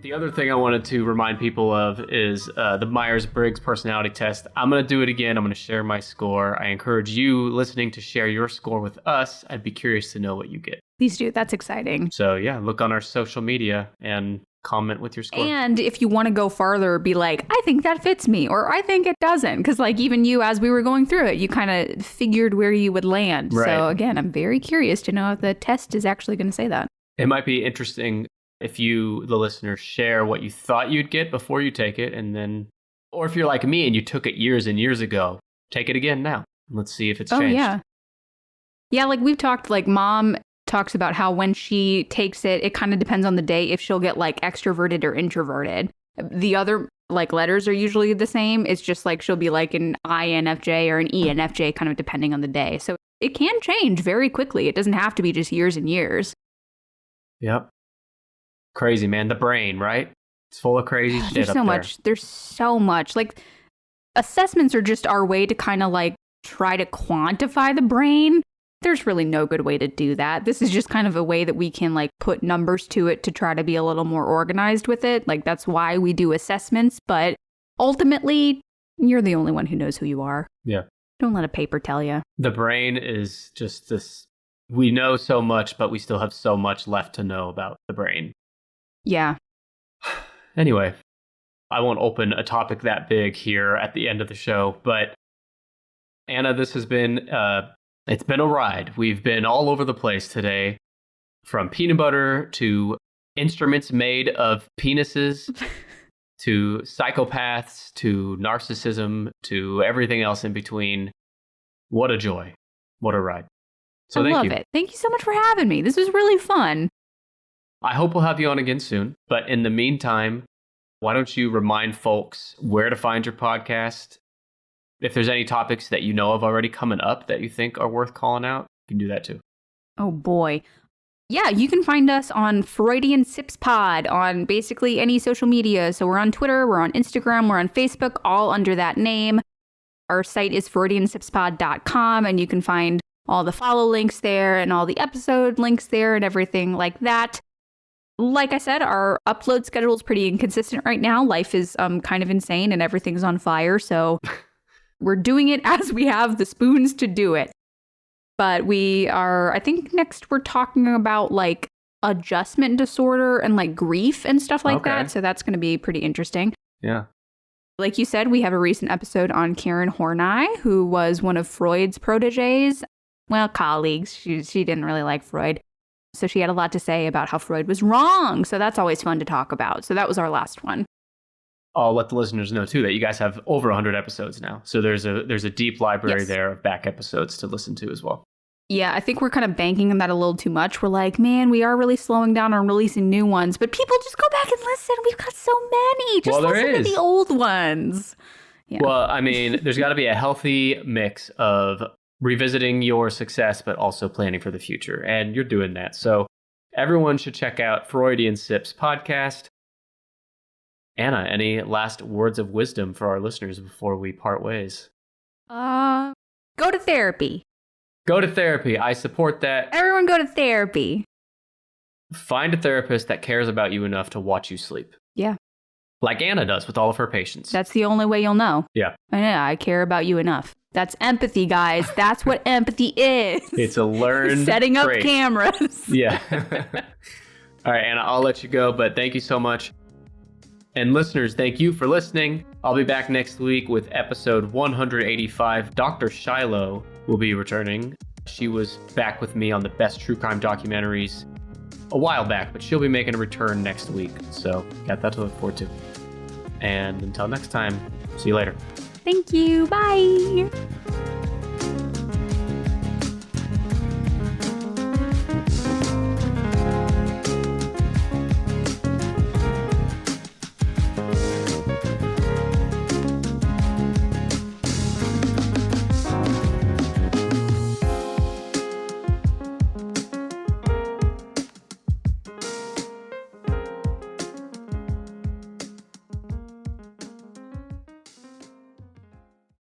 The other thing I wanted to remind people of is the Myers-Briggs personality test. I'm going to do it again. I'm going to share my score. I encourage you listening to share your score with us. I'd be curious to know what you get. Please do. That's exciting. So yeah, look on our social media and comment with your score. And if you want to go farther, be like, I think that fits me, or I think it doesn't. Because like even you, as we were going through it, you kind of figured where you would land. Right. So again, I'm very curious to know if the test is actually going to say that. It might be interesting if you, the listeners, share what you thought you'd get before you take it, and then, or if you're like me and you took it years and years ago, take it again now. Let's see if it's changed. Yeah. Yeah, like we've talked, like Mom talks about how when she takes it, it kind of depends on the day if she'll get like extroverted or introverted. The other like letters are usually the same. It's just like she'll be like an INFJ or an ENFJ kind of depending on the day. So it can change very quickly. It doesn't have to be just years and years. Yep. Crazy, man. The brain, right? It's full of crazy shit There's up so there. much. There's so much. Like assessments are just our way to kind of like try to quantify the brain. There's really no good way to do that. This is just kind of a way that we can like put numbers to it to try to be a little more organized with it. Like that's why we do assessments. But ultimately, you're the only one who knows who you are. Yeah. Don't let a paper tell you. The brain is just this. We know so much, but we still have so much left to know about the brain. Yeah. Anyway, I won't open a topic that big here at the end of the show, but Anna, this has been, it's been a ride. We've been all over the place today, from peanut butter to instruments made of penises to psychopaths to narcissism to everything else in between. What a joy. What a ride. So I love it. Thank you so much for having me. This was really fun. I hope we'll have you on again soon. But in the meantime, why don't you remind folks where to find your podcast? If there's any topics that you know of already coming up that you think are worth calling out, you can do that too. Oh boy. Yeah, you can find us on Freudian Sips Pod on basically any social media. So we're on Twitter, we're on Instagram, we're on Facebook, all under that name. Our site is freudiansipspod.com, and you can find all the follow links there and all the episode links there and everything like that. Like I said, our upload schedule is pretty inconsistent right now. Life is kind of insane and everything's on fire. So we're doing it as we have the spoons to do it. But we are, I think next we're talking about like adjustment disorder and like grief and stuff like that. So that's going to be pretty interesting. Yeah. Like you said, we have a recent episode on Karen Horney, who was one of Freud's proteges. Well, colleagues. She didn't really like Freud. So she had a lot to say about how Freud was wrong. So that's always fun to talk about. So that was our last one. I'll let the listeners know too that you guys have over 100 episodes now. So there's a deep library there of back episodes to listen to as well. Yeah, I think we're kind of banking on that a little too much. We're like, man, we are really slowing down on releasing new ones, but people just go back and listen. We've got so many. Just listen to the old ones. Yeah. Well, I mean, there's got to be a healthy mix of revisiting your success, but also planning for the future. And you're doing that. So everyone should check out Freudian Sips podcast. Anna, any last words of wisdom for our listeners before we part ways? Go to therapy. Go to therapy. I support that. Everyone go to therapy. Find a therapist that cares about you enough to watch you sleep. Yeah. Like Anna does with all of her patients. That's the only way you'll know. Yeah. I care about you enough. That's empathy, guys. That's what empathy is. It's a learned setting up trait. Cameras. Yeah. All right, Anna, I'll let you go, but thank you so much. And listeners, thank you for listening. I'll be back next week with episode 185. Dr. Shiloh will be returning. She was back with me on the best true crime documentaries a while back, but she'll be making a return next week. So got that to look forward to. And until next time, see you later. Thank you. Bye.